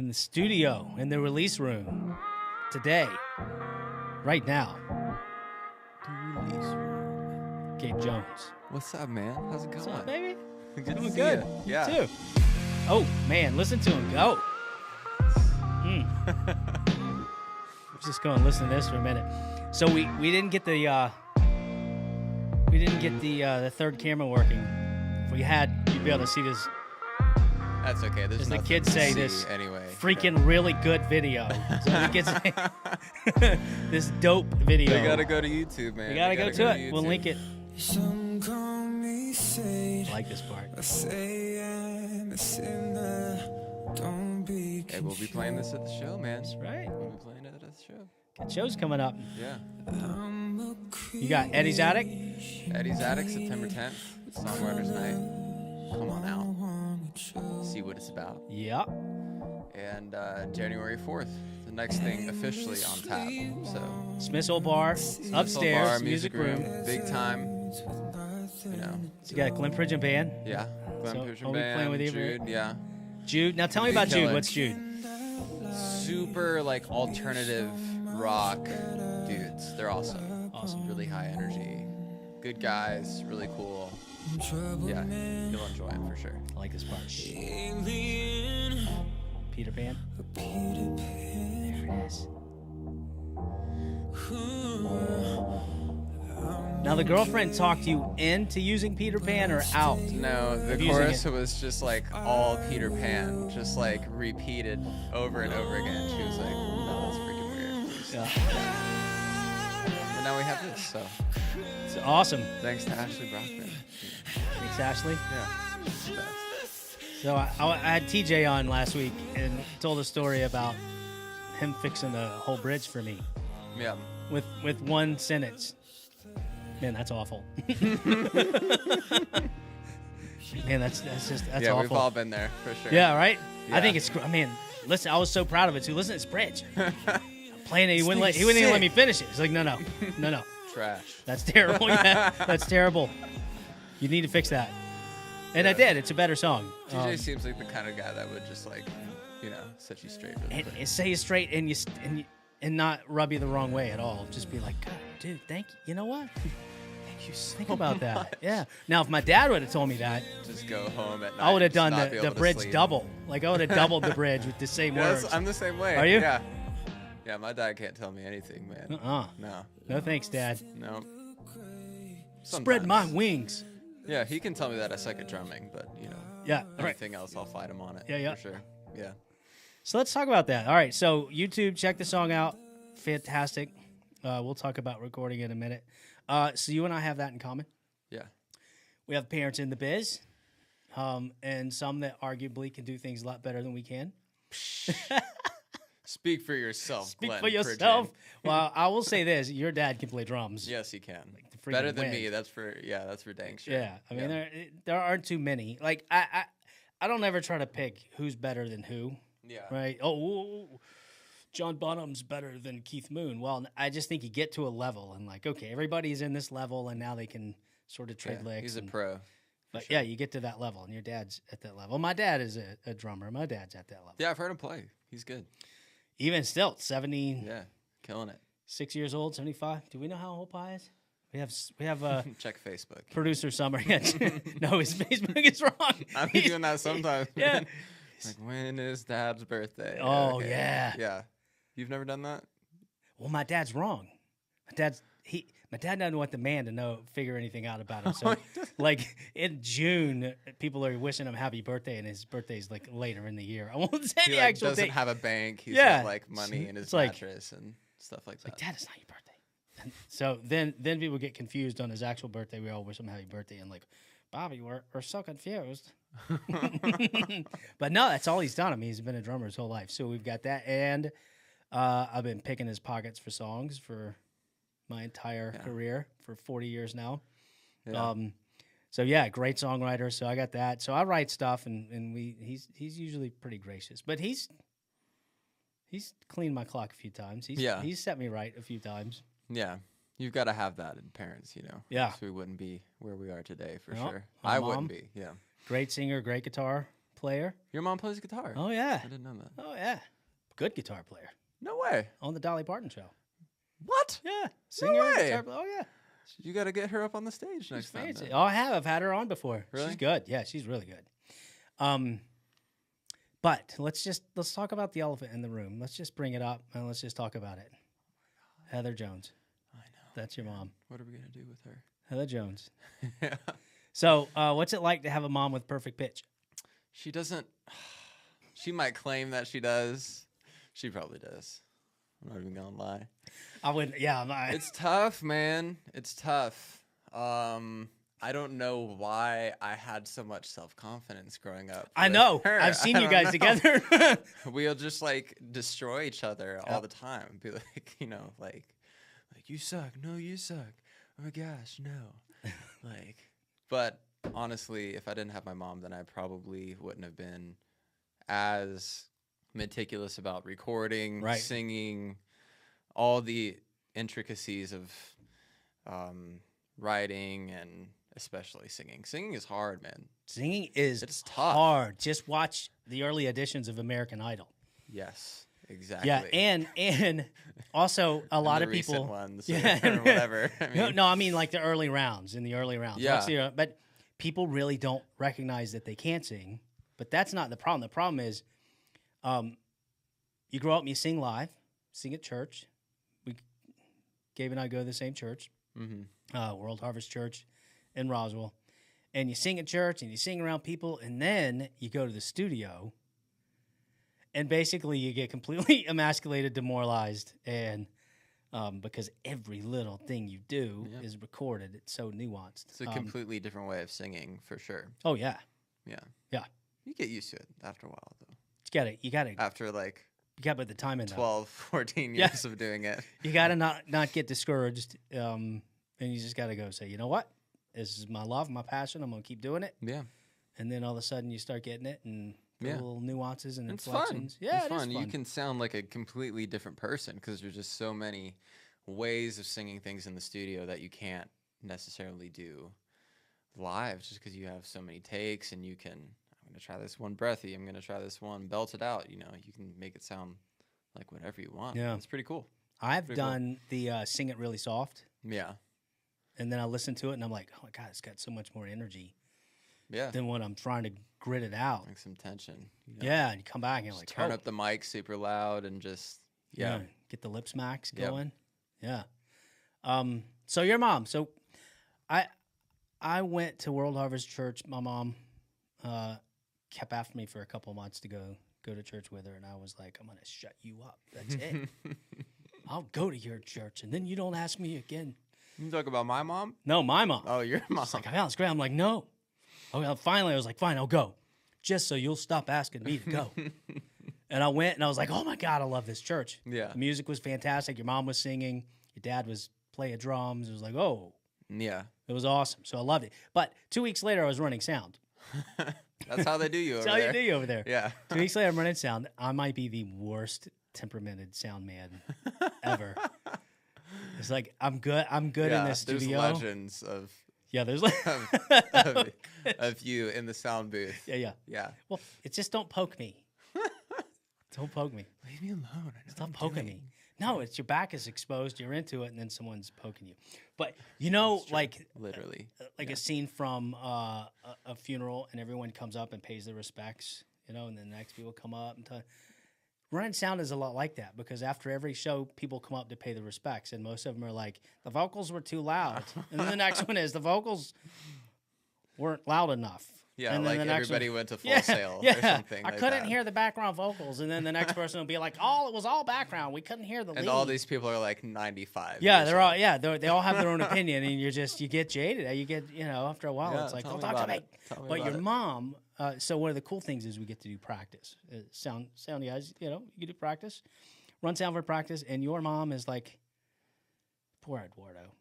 in the studio, in the release room, today, right now. The release room. Gabe Jones. What's up, man? How's it going? What's up, baby? Good to Doing see good. ya. You Yeah. too. Oh, man, listen to him go. Let's just go and listen to this for a minute. So we didn't get the third camera working. If we had, you'd be able to see this. That's okay. There's As the nothing kids to say, see this anyway. freaking really good video. So we get this dope video. We gotta go to YouTube, man. We gotta go to it. We'll YouTube. link it. I like this part. Hey, we'll be playing this at the show, man. That's right. We'll be playing it at the show. Good shows coming up. Yeah. You got Eddie's Attic. Eddie's Attic, September 10th. Songwriters Night. Come on out. See what it's about. Yep. And January 4th, the next thing officially on tap. So Smith's Old Bar, upstairs, Bar, music room. big time. You know. So you got a Glen Pridgen band. Yeah. Glen So, Pridgen are we Band, playing with you? Jude, yeah. Jude. Now tell me about Jude. Killer. What's Jude? Super like alternative rock dudes. They're awesome. Awesome. Really high energy. Good guys. Really cool. Yeah, you'll enjoy them for sure. I like this part. Peter Pan. There it is. Now the girlfriend talked you into using Peter Pan or out? No, the Of using chorus it. was just like all Peter Pan, just like repeated over and over again. She was like, "No, that's freaking weird." Yeah. But now we have this, so It's awesome. thanks to Ashley Brockman. Thanks, Ashley. Yeah. So I had TJ on last week and told a story about him fixing the whole bridge for me Yeah. with one sentence. Man, that's awful. Man, that's Yeah, awful. we've all been there for sure. Yeah, right? I Yeah. think it's, man, listen, I was so proud of it too. Listen to this bridge. I'm playing it, he wouldn't thing's even let sick. me finish it. He's like, no. Trash. That's terrible. Yeah, that's terrible. You need to fix that. And I did. It's a better song. TJ seems like the kind of guy that would just like, you know, set you straight really quick. and say it straight and not rub you the wrong way at all. Just be like, God, dude, thank you. You know what? Thank you. Think about that. Yeah. Now, if my dad would have told me that, Just go home at night. I would have and done not be the able to bridge sleep. double. Like I would have doubled the bridge with the same Yes, words. I'm the same way. Are you? Yeah. Yeah, my dad can't tell me anything, man. No. No thanks, Dad. No. Spread my Sometimes. wings. Yeah, he can tell me that I suck at drumming, but you know, Yeah. Right. anything else, I'll fight him on it. Yeah. For sure. Yeah. So let's talk about that. All right. So YouTube, check the song out. Fantastic. We'll talk about recording in a minute. So you and I have that in common. Yeah. We have parents in the biz, and some that arguably can do things a lot better than we can. Speak for yourself. Speak Glen for yourself. Pridgen. Well, I will say this: your dad can play drums. Yes, he can. the freaking Better than wind. me. That's for dang sure. Yeah, I mean there aren't too many. Like I don't ever try to pick who's better than who. Yeah. Right? Oh, John Bonham's better than Keith Moon. Well, I just think you get to a level and like, okay, everybody's in this level, and now they can sort of trade Yeah, licks. he's a and- pro. But yeah, you get to that level, and your dad's at that level. My dad is a drummer. My dad's at that level. Yeah, I've heard him play. He's good. Even still, 76 Yeah, killing it. years old, 75. Do we know how old Pa is? We have Check Facebook. producer Sommer. No, his Facebook is wrong. I'm doing that sometimes. Yeah. man. Like, when is Dad's birthday? Oh, Okay. yeah. Yeah. You've never done that? Well, my dad's wrong. My dad doesn't want the man to figure anything out about him. So, like in June, people are wishing him happy birthday, and his birthday's like later in the year. I won't say He the like, actual doesn't date. have a bank. He's Yeah. got like money in his It's like- mattress and stuff like that. Like, Dad, it's not your birthday. And so then people get confused on his actual birthday. We all wish him happy birthday, and like, Bobby, we're so confused. But no, that's all he's done. I mean, he's been a drummer his whole life. So we've got that, and I've been picking his pockets for songs for my entire career for 40 years now. Yeah. So yeah, great songwriter. So I got that. So I write stuff, and he's usually pretty gracious, but he's cleaned my clock a few times. He's set me right a few times. Yeah. You've got to have that in parents, you know. Yeah. So we wouldn't be where we are today for No, sure. my I mom. wouldn't be. Yeah. Great singer, great guitar player. Your mom plays guitar. Oh yeah. I didn't know that. Oh yeah. Good guitar player. No way. On the Dolly Parton show. What? Yeah. Singer. way. Guitar player. Oh yeah. You got to get her up on the stage She's next time. fancy. then. Oh, I have. I've had her on before. Really? She's good. Yeah, she's really good. But let's talk about the elephant in the room. Let's just bring it up and let's just talk about it. Heather Jones. I know. That's your mom. What are we gonna do with her? Heather Jones. Yeah. So, what's it like to have a mom with perfect pitch? She doesn't. She might claim that she does. She probably does. I'm not even gonna lie. I wouldn't. Yeah, I'm not. It's tough, man. It's tough. I don't know why I had so much self-confidence growing up. I with know. her. I've seen I you don't guys know. together. We'll just like destroy each other all Yep. the time. Be like, like you suck. No, you suck. Oh my gosh, no. But honestly, if I didn't have my mom, then I probably wouldn't have been as meticulous about recording, Right. singing, all the intricacies of writing and especially singing. Singing is hard, man. Singing is It's tough. hard. Just watch the early editions of American Idol. Yes, exactly. Yeah, and also a lot the of recent people. ones, Yeah, or whatever. I mean, no, I mean like the early rounds. In the early rounds, Yeah. but people really don't recognize that they can't sing. But that's not the problem. The problem is, you grow up and you sing live, sing at church. Gabe and I go to the same church, World Harvest Church in Roswell, and you sing at church and you sing around people, and then you go to the studio, and basically you get completely emasculated, demoralized, and because every little thing you do Yep. is recorded, it's so nuanced. it's a completely different way of singing for sure. Oh yeah, Yeah. yeah. You get used to it after a while, though. You gotta After like put the time in. Though. 12, 14 Yeah. years of doing it. You gotta not get discouraged, and you just gotta go say, you know what, this is my love, my passion. I'm gonna keep doing it. Yeah. And then all of a sudden you start getting it, and the Yeah. little nuances and It's fun. inflections. Yeah, it's it is fun. You fun. can sound like a completely different person because there's just so many ways of singing things in the studio that you can't necessarily do live just because you have so many takes and you can, I'm going to try this one breathy. I'm going to try this one belt it out. You can make it sound like whatever you want. Yeah. It's pretty cool. I've Pretty cool. done the sing it really soft, Yeah. and then I listen to it, and I'm like, oh my god, it's got so much more energy Yeah. than when I'm trying to grit it out. Like some tension. Yeah, and you come back and you're Just like, turn oh, up the mic super loud and just, yeah. get the lip smacks Yep. going. Yeah. So your mom. So I went to World Harvest Church. My mom kept after me for a couple months to go to church with her, and I was like, I'm gonna shut you up. That's it. I'll go to your church, and then you don't ask me again. You talk about my mom? No, my mom. Oh, your mom. She's like, I found this great. I'm like, no. Oh, well, finally, I was like, fine, I'll go, just so you'll stop asking me to go. And I went, and I was like, oh my god, I love this church. Yeah. The music was fantastic. Your mom was singing. Your dad was playing drums. It was like, oh, Yeah. it was awesome. So I loved it. But 2 weeks later, I was running sound. That's how they do you over That's how there. you do over there. Yeah. 2 weeks later, I'm running sound. I might be the worst temperamented sound man ever. It's like I'm good in this there's studio. legends of Yeah, there's like of you in the sound booth. yeah. Yeah. Well, it's just don't poke me. Don't poke me. Leave me alone. I know what Stop I'm poking doing. me. No, it's your back is exposed. You're into it, and then someone's poking you. But you know, like Literally. a scene from a funeral, and everyone comes up and pays their respects. You know, and then the next people come up and running sound is a lot like that because after every show, people come up to pay the respects, and most of them are like, the vocals were too loud, and then the next one is the vocals weren't loud enough. Yeah, and then like the next everybody one, went to Full Sail or something I like couldn't that. hear the background vocals, and then the next person will be like, it was all background. We couldn't hear the lead. And all these people are like 95. Yeah, years they're all old. they all have their own opinion, and you get jaded. You get after a while, Yeah, it's like tell don't me talk to about me. it. Tell me But about your it. mom. So one of the cool things is we get to do practice. Sound guys, you can do practice, run sound for practice, and your mom is like, poor Eduardo.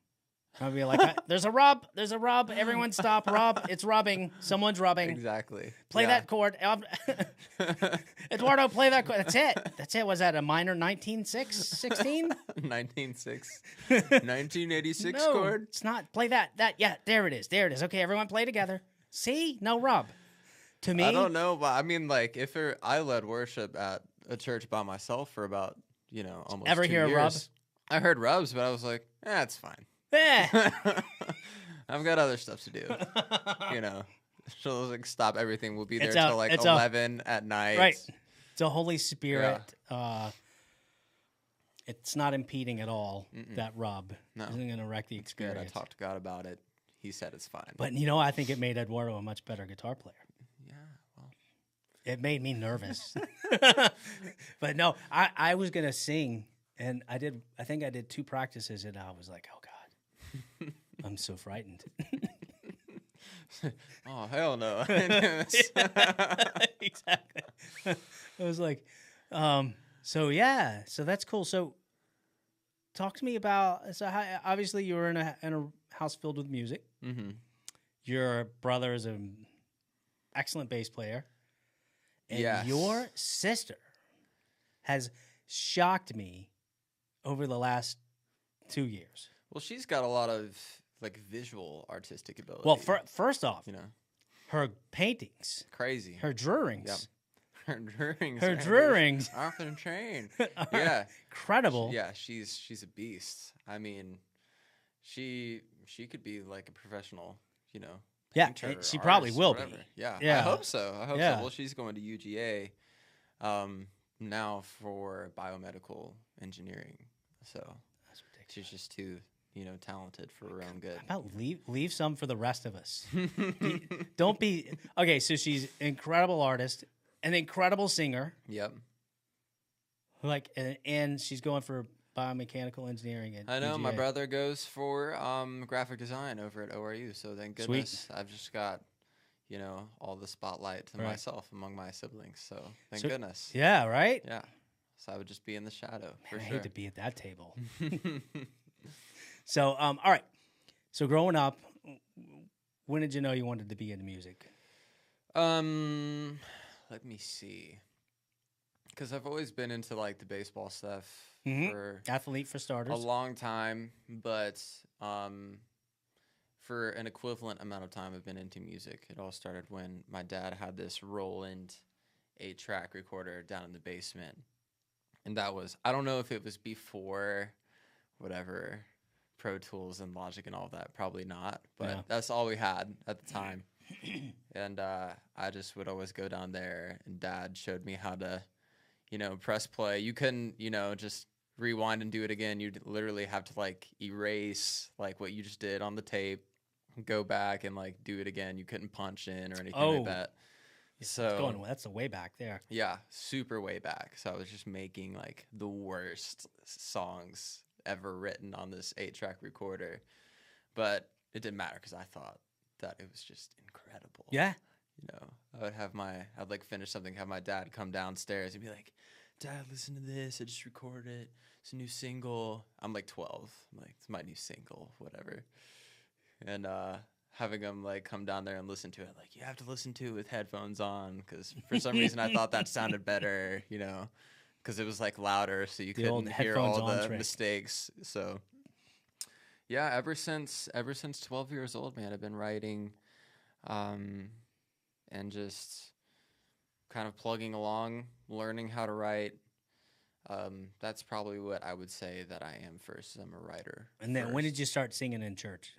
I'll be like, there's a rub, everyone stop, rub, it's rubbing, someone's rubbing. Exactly. Play that chord. Eduardo, play that chord. That's it. Was that a minor 19.6, 16? 1986 No, chord. it's not. Play that. Yeah, there it is. Okay, everyone play together. See? No rub. To me, I don't know, but I mean, like, I led worship at a church by myself for about, almost ever 2 hear a rub? years. I heard rubs, but I was like, it's fine. Eh. I've got other stuff to do. She'll like stop everything. We'll be there till like it's 11 at night. Right. It's a Holy Spirit. It's not impeding at all. That rub isn't going to wreck the experience. Good. I talked to God about it. He said it's fine. But I think it made Eduardo a much better guitar player. Yeah, well, it made me nervous. But no, I was gonna sing, and I think I did 2 practices, and I was like, oh God, I'm so frightened. Oh hell no! Exactly. I was like, so that's cool. So, talk to me about obviously you were in a house filled with music. Mm-hmm. Your brother is an excellent bass player, and yes. your sister has shocked me over the last 2 years. Well, she's got a lot of like visual artistic ability. Well, first off, her paintings, crazy, her drawings. Yep. Her drawings off the chain. Yeah, incredible. She's a beast. I mean, she could be like a professional, painter, she probably will be. Yeah, I hope so. So. Well, she's going to UGA now for biomedical engineering. So that's ridiculous. She's just too talented for her own good. How about leave some for the rest of us? Don't be okay. So she's an incredible artist. An incredible singer. Yep. And she's going for biomechanical engineering at I know UGA. my brother goes for graphic design over at ORU, so thank goodness I've just got all the spotlight to myself among my siblings. So thank goodness. Yeah. Right. Yeah. So I would just be in the shadow. Man, I hate to be at that table. So all right. So growing up, when did you know you wanted to be into music? Let me see. Because I've always been into like the baseball stuff for athlete for starters, a long time, but for an equivalent amount of time, I've been into music. It all started when my dad had this Roland 8-track recorder down in the basement, and that was, I don't know if it was before whatever Pro Tools and Logic and all that, probably not, but that's all we had at the time. And I just would always go down there, and Dad showed me how to, press play. You couldn't, just rewind and do it again. You'd literally have to like erase like what you just did on the tape, go back and like do it again. You couldn't punch in or anything like that. So that's the way back there. Yeah, super way back. So I was just making like the worst songs ever written on this 8-track recorder, but it didn't matter because I thought that it was just incredible. Yeah. I'd like finish something, have my dad come downstairs and be like, Dad, listen to this. I just recorded it. It's a new single. I'm like 12. I'm like, it's my new single, whatever. And having him like come down there and listen to it, like, you have to listen to it with headphones on, because for some reason I thought that sounded better, because it was like louder, so you couldn't hear all the mistakes. So yeah, ever since 12 years old, man, I've been writing, and just kind of plugging along, learning how to write. That's probably what I would say that I am first. I'm a writer. And then when did you start singing in church?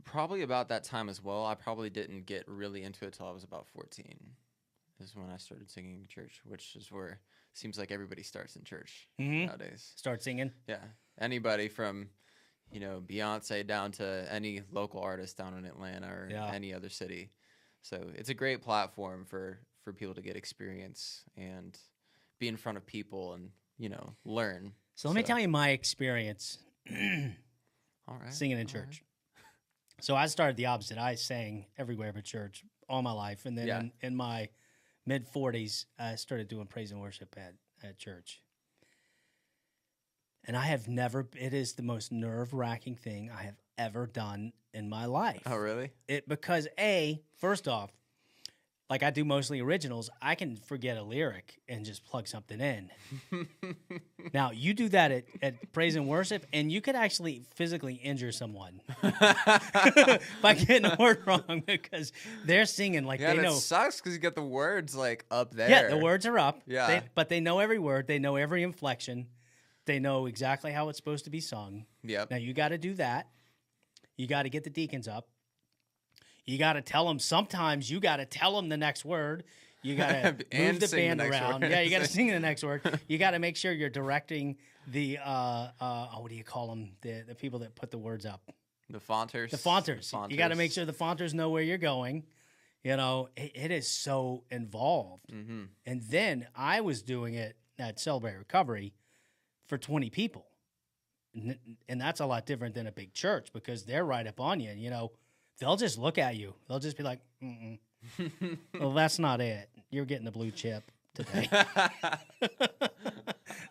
Probably about that time as well. I probably didn't get really into it till I was about 14. Is when I started singing in church, which is where it seems like everybody starts in church nowadays. Start singing? Yeah. Anybody from, Beyonce down to any local artist down in Atlanta or any other city. So it's a great platform for people to get experience and be in front of people and, learn. So let me tell you my experience all right, singing in church. Right. So I started the opposite. I sang everywhere but church all my life. And then in my mid-40s, I started doing praise and worship at church. And I have never, it is the most nerve-wracking thing I have ever done in my life. Oh, really? Because first off, like I do mostly originals, I can forget a lyric and just plug something in. Now, you do that at praise and worship, and you could actually physically injure someone by getting a word wrong because they're singing like Yeah, they and know. it sucks because you get the words like up there. Yeah, the words are up. Yeah. But they know every word. They know every inflection. They know exactly how it's supposed to be sung. Yep. Now, you got to do that. You got to get the deacons up. You got to tell them. Sometimes you got to tell them the next word. You got to move the band around. Yeah, you got to sing the next word. You got to make sure you're directing the what do you call them? The people that put the words up. The fonters. The fonters. You got to make sure the fonters know where you're going. You know, it is so involved. Mm-hmm. And then I was doing it at Celebrate Recovery for 20 people. And that's a lot different than a big church because they're right up on you. And, you know, they'll just look at you. They'll just be like, mm-mm. Well, that's not it. You're getting the blue chip today.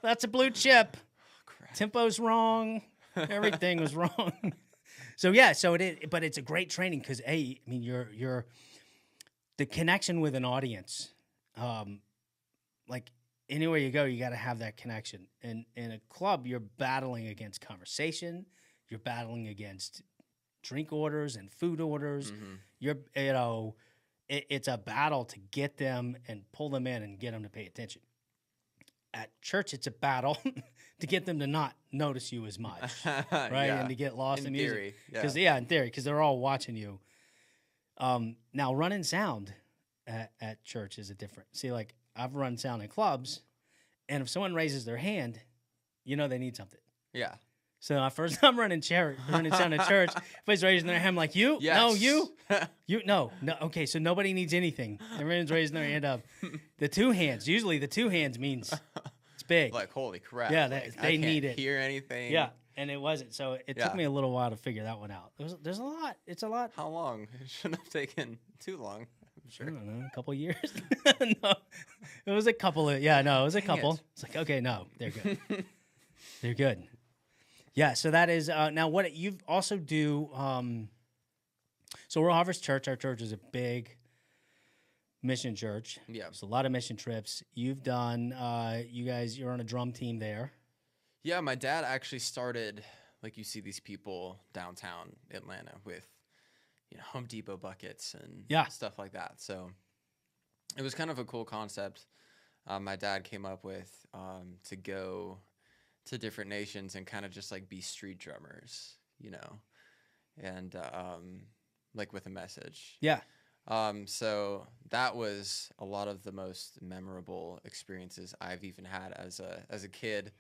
That's a blue chip. Crap. Tempo's wrong. Everything was wrong. So yeah, but it's a great training because I mean, you're the connection with an audience. Like anywhere you go, you got to have that connection. And in a club, you're battling against conversation. You're battling against drink orders and food orders. Mm-hmm. It's a battle to get them and pull them in and get them to pay attention. At church, it's a battle to get them to not notice you as much, right? Yeah. And to get lost in music. Theory, Because in theory, because they're all watching you. Now, running sound at church is a different. See, like I've run sound in clubs, and if someone raises their hand, you know they need something. Yeah. So first time running sound at church, everybody's raising their hand. I'm like, you? Yes. No, you? You? No. Okay, so nobody needs anything. Everyone's raising their hand up. The two hands. Usually the two hands means it's big. Like, holy crap. Yeah, like, they I can't need it. Hear anything. Yeah, and it wasn't. So it took me a little while to figure that one out. There's a lot. It's a lot. How long? It shouldn't have taken too long. I'm sure. I don't know, a couple years. No, it was a couple of. Yeah, no, it was a couple. It's like, okay, no, they're good. They're good. Yeah, so that is now what you also do. So we're Harvest Church. Our church is a big mission church. Yeah, there's a lot of mission trips. You've done. You're on a drum team there. Yeah, my dad actually started. Like you see these people downtown Atlanta with, Home Depot buckets and stuff like that. So it was kind of a cool concept. My dad came up with to go to different nations and kind of just like be street drummers, and like with a message. Yeah. So that was a lot of the most memorable experiences I've even had as a kid,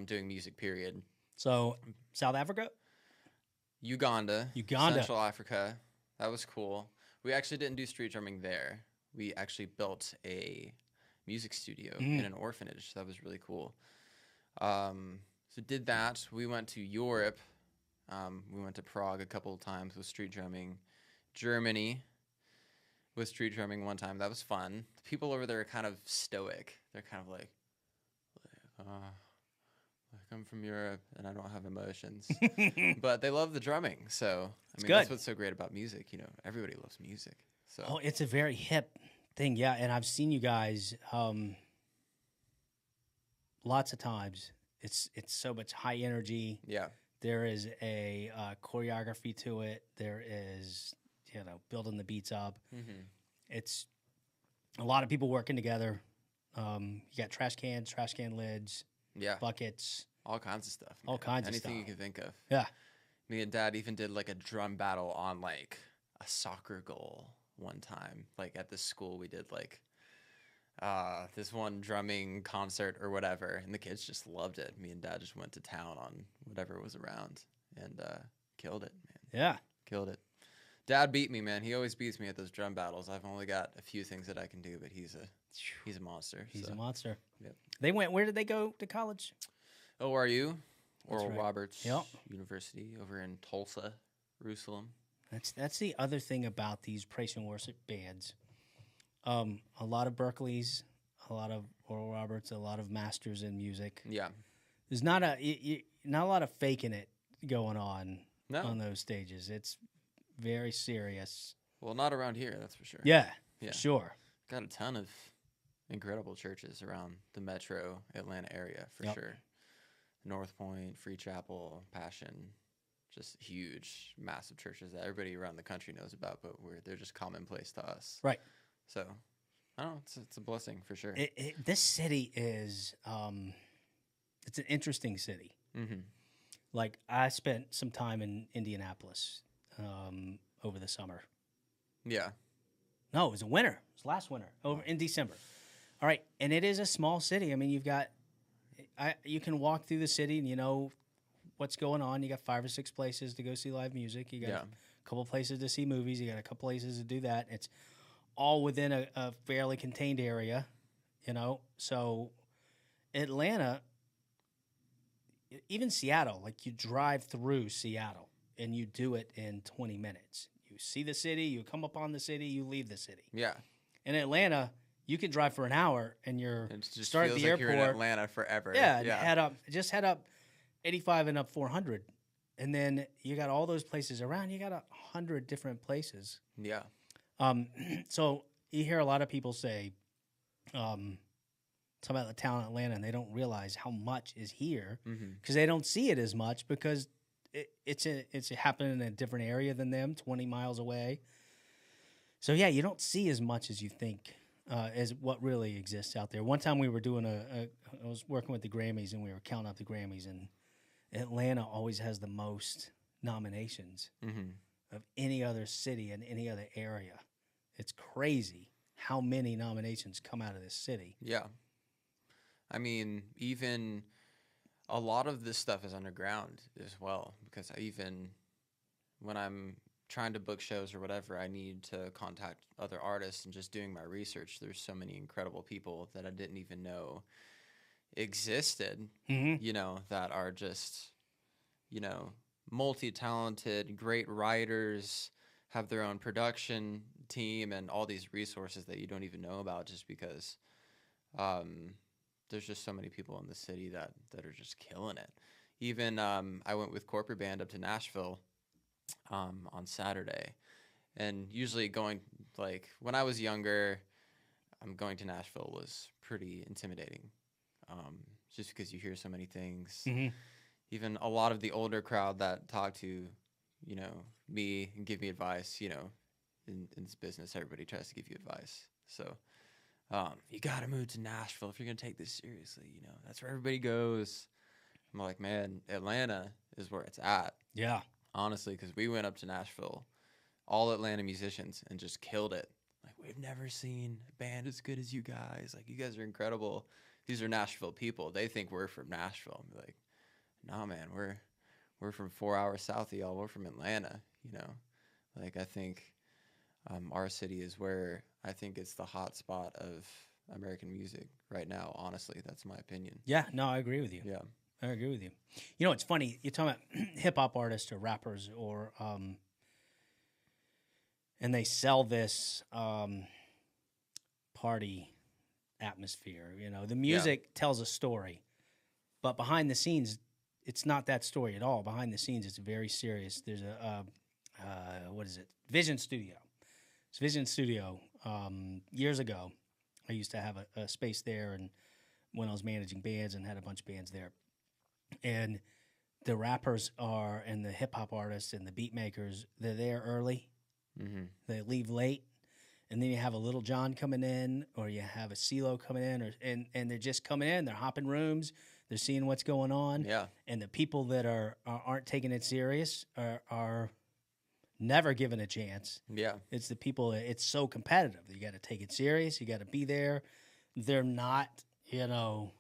doing music, period. So South Africa? Uganda. Central Africa. That was cool. We actually didn't do street drumming there. We actually built a music studio in an orphanage. That was really cool. So did that. We went to Europe. We went to Prague a couple of times with street drumming. Germany with street drumming one time. That was fun. The people over there are kind of stoic. They're kind of like I'm from Europe and I don't have emotions. But they love the drumming. So that's what's so great about music. Everybody loves music. So it's a very hip thing. Yeah, and I've seen you guys lots of times. It's so much high energy. Yeah. There is a choreography to it. There is, building the beats up. Mm-hmm. It's a lot of people working together. You got trash can lids, buckets. All kinds of stuff. Man. All kinds Anything of you can think of. Yeah. Me and Dad even did like a drum battle on like a soccer goal one time. Like at this school we did like this one drumming concert or whatever, and the kids just loved it. Me and Dad just went to town on whatever was around and killed it, man. Yeah. Killed it. Dad beat me, man. He always beats me at those drum battles. I've only got a few things that I can do, but he's a monster. He's a monster. Yep. Where did they go to college? ORU, Oral right. Roberts University over in Tulsa, Jerusalem. That's the other thing about these praise and worship bands. A lot of Berkeleys, a lot of Oral Roberts, a lot of masters in music. Yeah. There's not a lot of faking it going on those stages. It's very serious. Well, not around here, that's for sure. Yeah. Yeah. for sure. Got a ton of incredible churches around the metro Atlanta area for sure. North Point, Free Chapel, Passion, just huge, massive churches that everybody around the country knows about, but they're just commonplace to us. Right. So, I don't know, it's a blessing for sure. This city is, it's an interesting city. Mm-hmm. Like, I spent some time in Indianapolis over the summer. Yeah. No, it was a winter. It was last winter, over in December. All right, and it is a small city. I mean, you can walk through the city and you know what's going on. You got 5 or 6 places to go see live music. You got a couple places to see movies. You got a couple places to do that. It's all within a fairly contained area, you know. So Atlanta, even Seattle, like you drive through Seattle and you do it in 20 minutes. You see the city, you come upon the city, you leave the city. Yeah. In Atlanta, you can drive for an hour and start at the airport. You're in Atlanta forever. Yeah, and head up 85 and up 400. And then you got all those places around. You got 100 different places. Yeah. So you hear a lot of people say, talk about the town of Atlanta, and they don't realize how much is here because they don't see it as much because it's happening in a different area than them, 20 miles away. So yeah, you don't see as much as you think as what really exists out there. One time we were doing I was working with the Grammys and we were counting up the Grammys, and Atlanta always has the most nominations of any other city in any other area. It's crazy how many nominations come out of this city. Yeah. I mean, even a lot of this stuff is underground as well, because even when I'm trying to book shows or whatever, I need to contact other artists, and just doing my research, there's so many incredible people that I didn't even know existed, you know, that are just, you know, multi-talented, great writers, have their own production team and all these resources that you don't even know about, just because there's just so many people in the city that are just killing it. Even I went with Corporate Band up to Nashville on Saturday, and usually going, like, when I was younger, going to Nashville was pretty intimidating, just because you hear so many things. Even a lot of the older crowd that talk to, you know, me and give me advice, you know, in this business, everybody tries to give you advice. So you got to move to Nashville if you're going to take this seriously. You know, that's where everybody goes. I'm like, man, Atlanta is where it's at. Yeah. Honestly, because we went up to Nashville, all Atlanta musicians, and just killed it. Like, we've never seen a band as good as you guys. Like, you guys are incredible. These are Nashville people. They think we're from Nashville. I'm like, nah, man, we're from 4 hours south of y'all. We're from Atlanta, you know. Like, I think our city is where I think it's the hot spot of American music right now. Honestly, that's my opinion. Yeah, no, I agree with you. Yeah. I agree with you. You know, it's funny. You're talking about hip-hop artists or rappers or and they sell this party atmosphere. You know, the music tells a story, but behind the scenes, it's not that story at all. Behind the scenes, it's very serious. There's a what is it? Vision Studio. It's Vision Studio. Years ago, I used to have a space there, and when I was managing bands and had a bunch of bands there, and the rappers and the hip hop artists and the beat makers, they're there early. They leave late, and then you have a Little John coming in, or you have a CeeLo coming in, and they're just coming in. They're hopping rooms. They're seeing what's going on. Yeah. And the people that aren't taking it serious are never given a chance. Yeah. It's the people. It's so competitive. You got to take it serious. You got to be there. They're not, you know,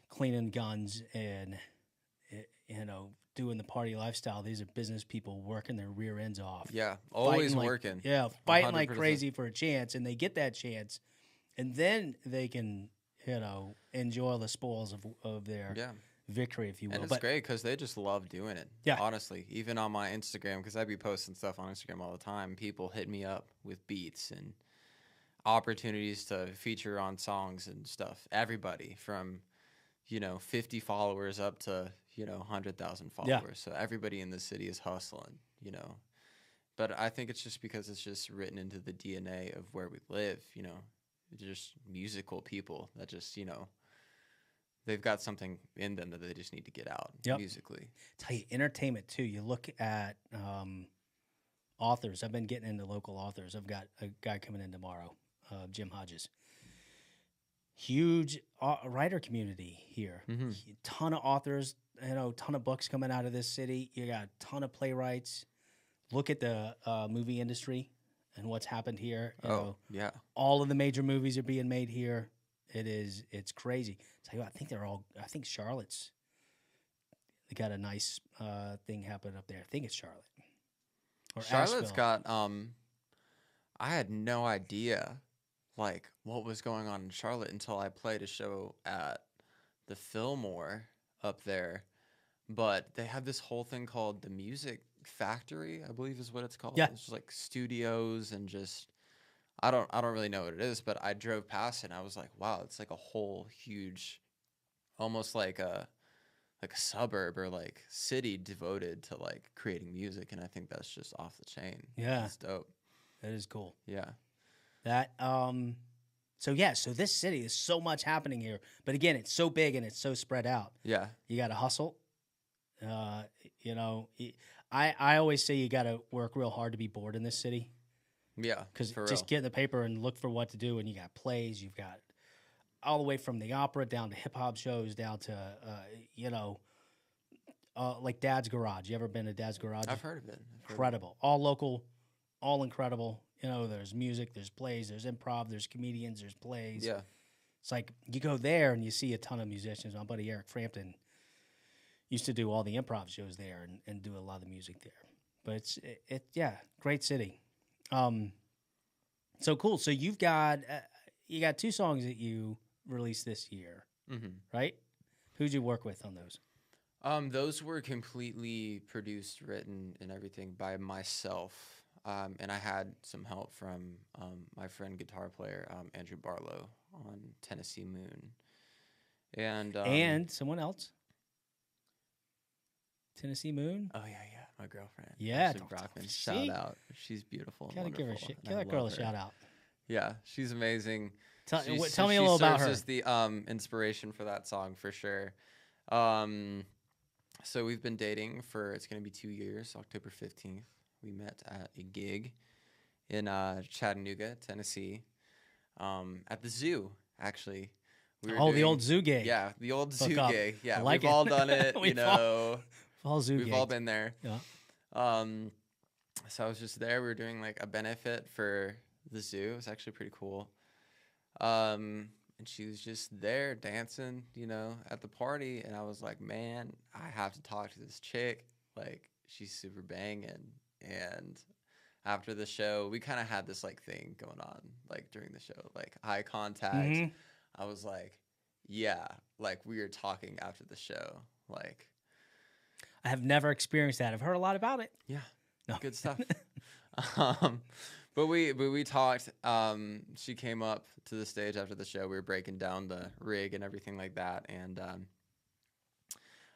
cleaning guns and, you know, doing the party lifestyle. These are business people working their rear ends off. Yeah, always working. Yeah, fighting 100%. like crazy for a chance, and they get that chance, and then they can, you know, enjoy the spoils of their victory, if you will. And it's great because they just love doing it. Yeah. Honestly, even on my Instagram, because I be posting stuff on Instagram all the time, people hit me up with beats and opportunities to feature on songs and stuff. Everybody from, you know, 50 followers up to, you know, 100,000 followers. So everybody in the city is hustling, you know, But I think it's just because it's just written into the DNA of where we live, just musical people that just, they've got something in them that they just need to get out musically. Tell you, entertainment too. You look at authors. I've been getting into local authors. I've got a guy coming in tomorrow, Jim Hodges. Huge writer community here. Mm-hmm. Ton of authors, ton of books coming out of this city. You got a ton of playwrights. Look at the movie industry and what's happened here. Yeah. All of the major movies are being made here. It's crazy. Tell you what, I think Charlotte's, they got a nice thing happening up there. I think it's Charlotte. Or Charlotte's Asheville. got, I had no idea, like, what was going on in Charlotte until I played a show at the Fillmore up there. But they have this whole thing called the Music Factory, I believe is what it's called. Yeah. It's just like studios and just, I don't really know what it is, but I drove past it and I was like, wow, it's like a whole huge, almost like a suburb or like city devoted to like creating music, and I think that's just off the chain. Yeah. It's dope. That is cool. Yeah. So this city is so much happening here, but again, it's so big and it's so spread out. Yeah. You got to hustle. I always say you got to work real hard to be bored in this city. Yeah. Because for just real. get in the paper and look for what to do, and you got plays, you've got all the way from the opera down to hip hop shows down to like Dad's Garage. You ever been to Dad's Garage? I've heard of it. Incredible. All local, all incredible. There's music, there's plays, there's improv, there's comedians, there's plays. Yeah. It's like you go there and you see a ton of musicians. My buddy Eric Frampton used to do all the improv shows there and do a lot of the music there. But it's great city. So cool. So you got 2 songs that you released this year, right? Who'd you work with on those? Those were completely produced, written, and everything by myself. And I had some help from my friend guitar player Andrew Barlow on Tennessee Moon, and someone else. Tennessee Moon. Oh yeah, my girlfriend. Yeah, Ashley Brockman. Shout out, she's beautiful. Gotta give her give that girl a shout out. Yeah, she's amazing. Tell me a little about her. She serves as the inspiration for that song for sure. So we've been dating it's going to be 2 years. October 15th, we met at a gig in Chattanooga, Tennessee, at the zoo. Actually, the old zoo gig. Yeah, the old zoo up. gig. Yeah, we've all done it. We've all been there. Yeah. So I was just there. We were doing like a benefit for the zoo. It was actually pretty cool. And she was just there dancing, at the party. And I was like, man, I have to talk to this chick. Like, she's super banging. And after the show, we kind of had this like thing going on, like during the show, like eye contact. Mm-hmm. I was like, yeah, like we were talking after the show. Like, I have never experienced that. I've heard a lot about it. Yeah. No. Good stuff. But we talked. She came up to the stage after the show. We were breaking down the rig and everything like that. And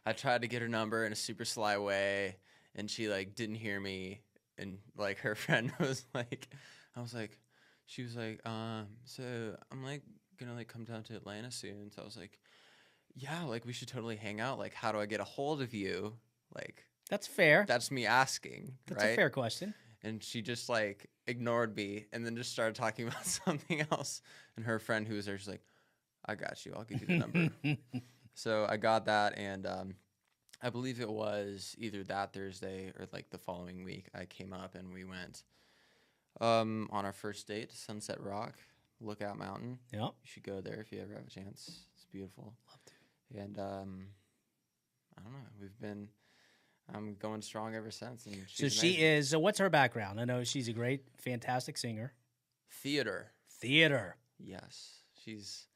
I tried to get her number in a super sly way, and she like didn't hear me. And like her friend was like, she was like, so I'm like gonna like come down to Atlanta soon. So I was like, yeah, like we should totally hang out. Like, how do I get a hold of you? Like, that's fair. That's me asking. That's right? a fair question. And she just like ignored me and then just started talking about something else. And her friend who was there, she's like, I got you. I'll give you the number. So I got that. And I believe it was either that Thursday or like the following week. I came up and we went on our first date to Sunset Rock, Lookout Mountain. Yep. You should go there if you ever have a chance. It's beautiful. Love to. And I don't know. I'm going strong ever since. And so she is. So what's her background? I know she's a great, fantastic singer. Theater. Yes, she's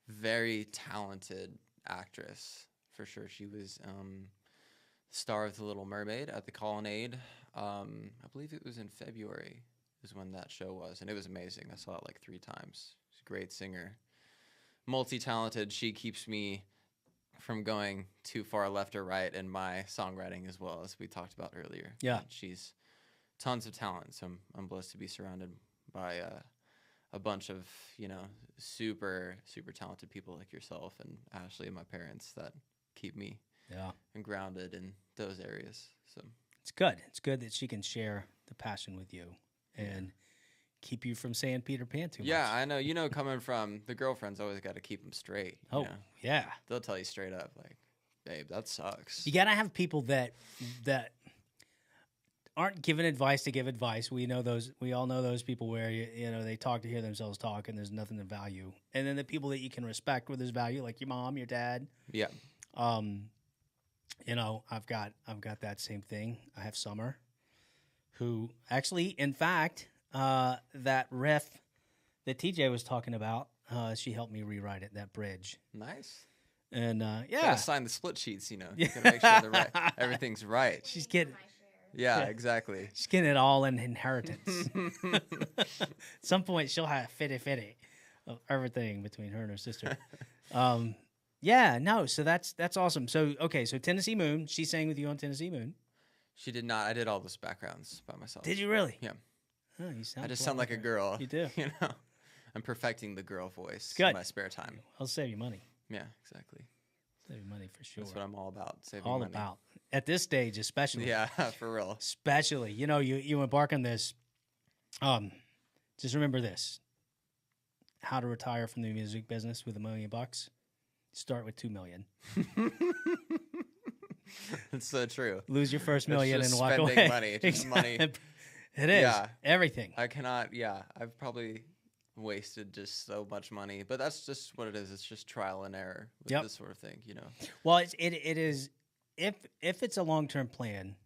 very talented actress for sure. She was star of The Little Mermaid at the Colonnade. I believe it was in February is when that show was, and it was amazing. I saw it like 3 times. She's a great singer, multi-talented. She keeps me from going too far left or right in my songwriting as well, as we talked about earlier. Yeah. She's tons of talent. So I'm blessed to be surrounded by a bunch of, super, super talented people like yourself and Ashley and my parents that keep me and grounded in those areas. So it's good. It's good that she can share the passion with you and keep you from saying Peter Pan too much. Yeah, I know. Coming from the girlfriends, always got to keep them straight. Oh, yeah. They'll tell you straight up, like, babe, that sucks. You got to have people that aren't giving advice to give advice. We all know those people where they talk to hear themselves talk and there's nothing to value. And then the people that you can respect where there's value, like your mom, your dad. Yeah. I've got that same thing. I have Sommer, who actually, in fact, that riff that TJ was talking about, she helped me rewrite it. That bridge. Nice. And gotta sign the split sheets. You gotta make sure everything's right. She's getting. Yeah, exactly. She's getting it all in inheritance. At some point, she'll have 50-50 of everything between her and her sister. So that's awesome. So, okay, so Tennessee Moon, she sang with you on Tennessee Moon. She did not. I did all those backgrounds by myself. Did you really? Yeah. Oh, you sound I just sound like a girl. You do. I'm perfecting the girl voice in my spare time. I'll save you money. Yeah, exactly. Save you money for sure. That's what I'm all about, saving all money. About. At this stage, especially. Yeah, for real. Especially. You embark on this. Just remember this. How to retire from the music business with $1 million. Start with $2 million. It's so true. Lose your first $1 million and walk away. Spending money. Just money. It is. Yeah. Everything. I cannot. Yeah. I've probably wasted just so much money, but that's just what it is. It's just trial and error with this sort of thing, Well, it is. If it's a long-term plan,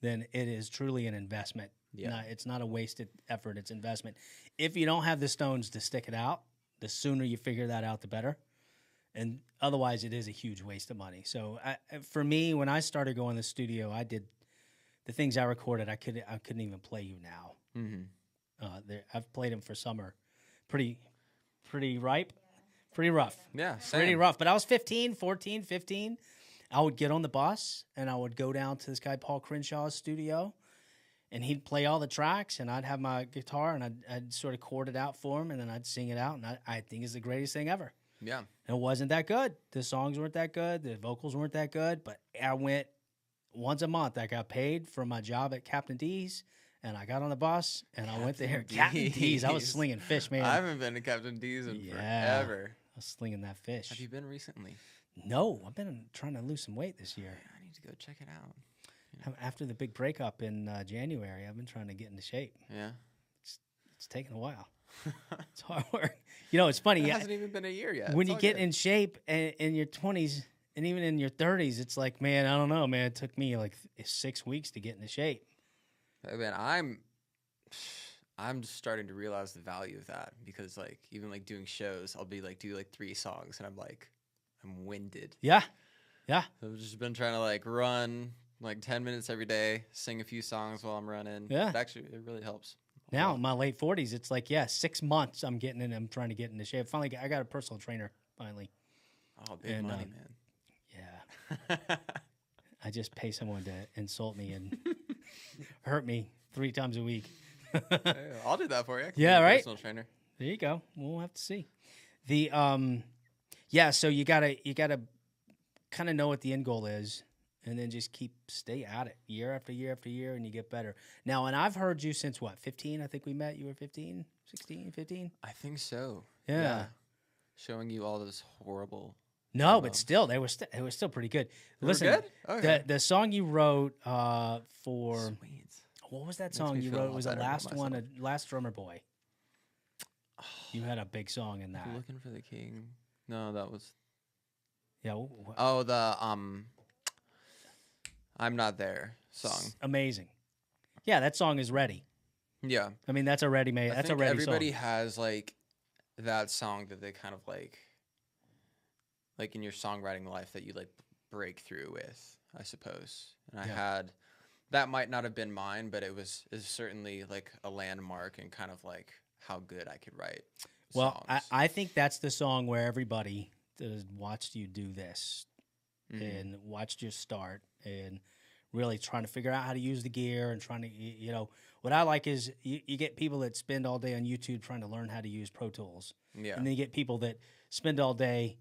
then it is truly an investment. Yeah. It's not a wasted effort. It's investment. If you don't have the stones to stick it out, the sooner you figure that out, the better. And otherwise, it is a huge waste of money. So for me, when I started going to the studio, I did the things I recorded. I couldn't even play you now. Mm-hmm. I've played them for Sommer. Pretty ripe, pretty rough. Yeah, same. Pretty rough. But I was 15. I would get on the bus and I would go down to this guy Paul Crenshaw's studio, and he'd play all the tracks, and I'd have my guitar and I'd sort of chord it out for him, and then I'd sing it out, and I think it's the greatest thing ever. Yeah. It wasn't that good. The songs weren't that good. The vocals weren't that good. But I went once a month. I got paid for my job at Captain D's, and I got on the bus, and I went there. Captain D's. I was slinging fish, man. I haven't been to Captain D's in forever. I was slinging that fish. Have you been recently? No. I've been trying to lose some weight this year. I need to go check it out. After the big breakup in January, I've been trying to get into shape. Yeah. It's taken a while. It's hard work. It's funny. It hasn't even been a year yet. When you get in shape in your 20s and even in your 30s, it's like, man, I don't know, man. It took me like 6 weeks to get into shape. Man, I'm just starting to realize the value of that, because even doing shows, I'll be do 3 songs and I'm winded. Yeah. So I've just been trying to run 10 minutes every day, sing a few songs while I'm running. Yeah. It really helps. Now in my late 40s, it's 6 months I'm trying to get into shape. Finally, I got a personal trainer finally. Oh, big money, man. Yeah. I just pay someone to insult me and hurt me 3 times a week. I'll do that for you. Yeah, right. Personal trainer. There you go. We'll have to see. So you gotta kind of know what the end goal is, and then just stay at it year after year after year, and you get better. Now, and I've heard you since 15? I think we met. You were 15, 16, 15? I think so. Yeah. Showing you all those horrible. No, but still, they were still pretty good. Listen, good? Okay. the song you wrote for Sweet. What was that song you wrote? It was the last one, Last Drummer Boy. You had a big song in that. Looking for the King. No, that was. Yeah. I'm Not There song. Amazing. Yeah, that song is ready. Yeah. I mean, that's a ready-made. That's a ready everybody song. has that song that they kind of like in your songwriting life that you break through with, I suppose. And I had, that might not have been mine, but is certainly a landmark and kind of how good I could write songs. Well, I think that's the song where everybody that has watched you do this and watched you start and really trying to figure out how to use the gear and trying to, you know, what I like is you get people that spend all day on YouTube trying to learn how to use Pro Tools. Yeah. And then you get people that spend all day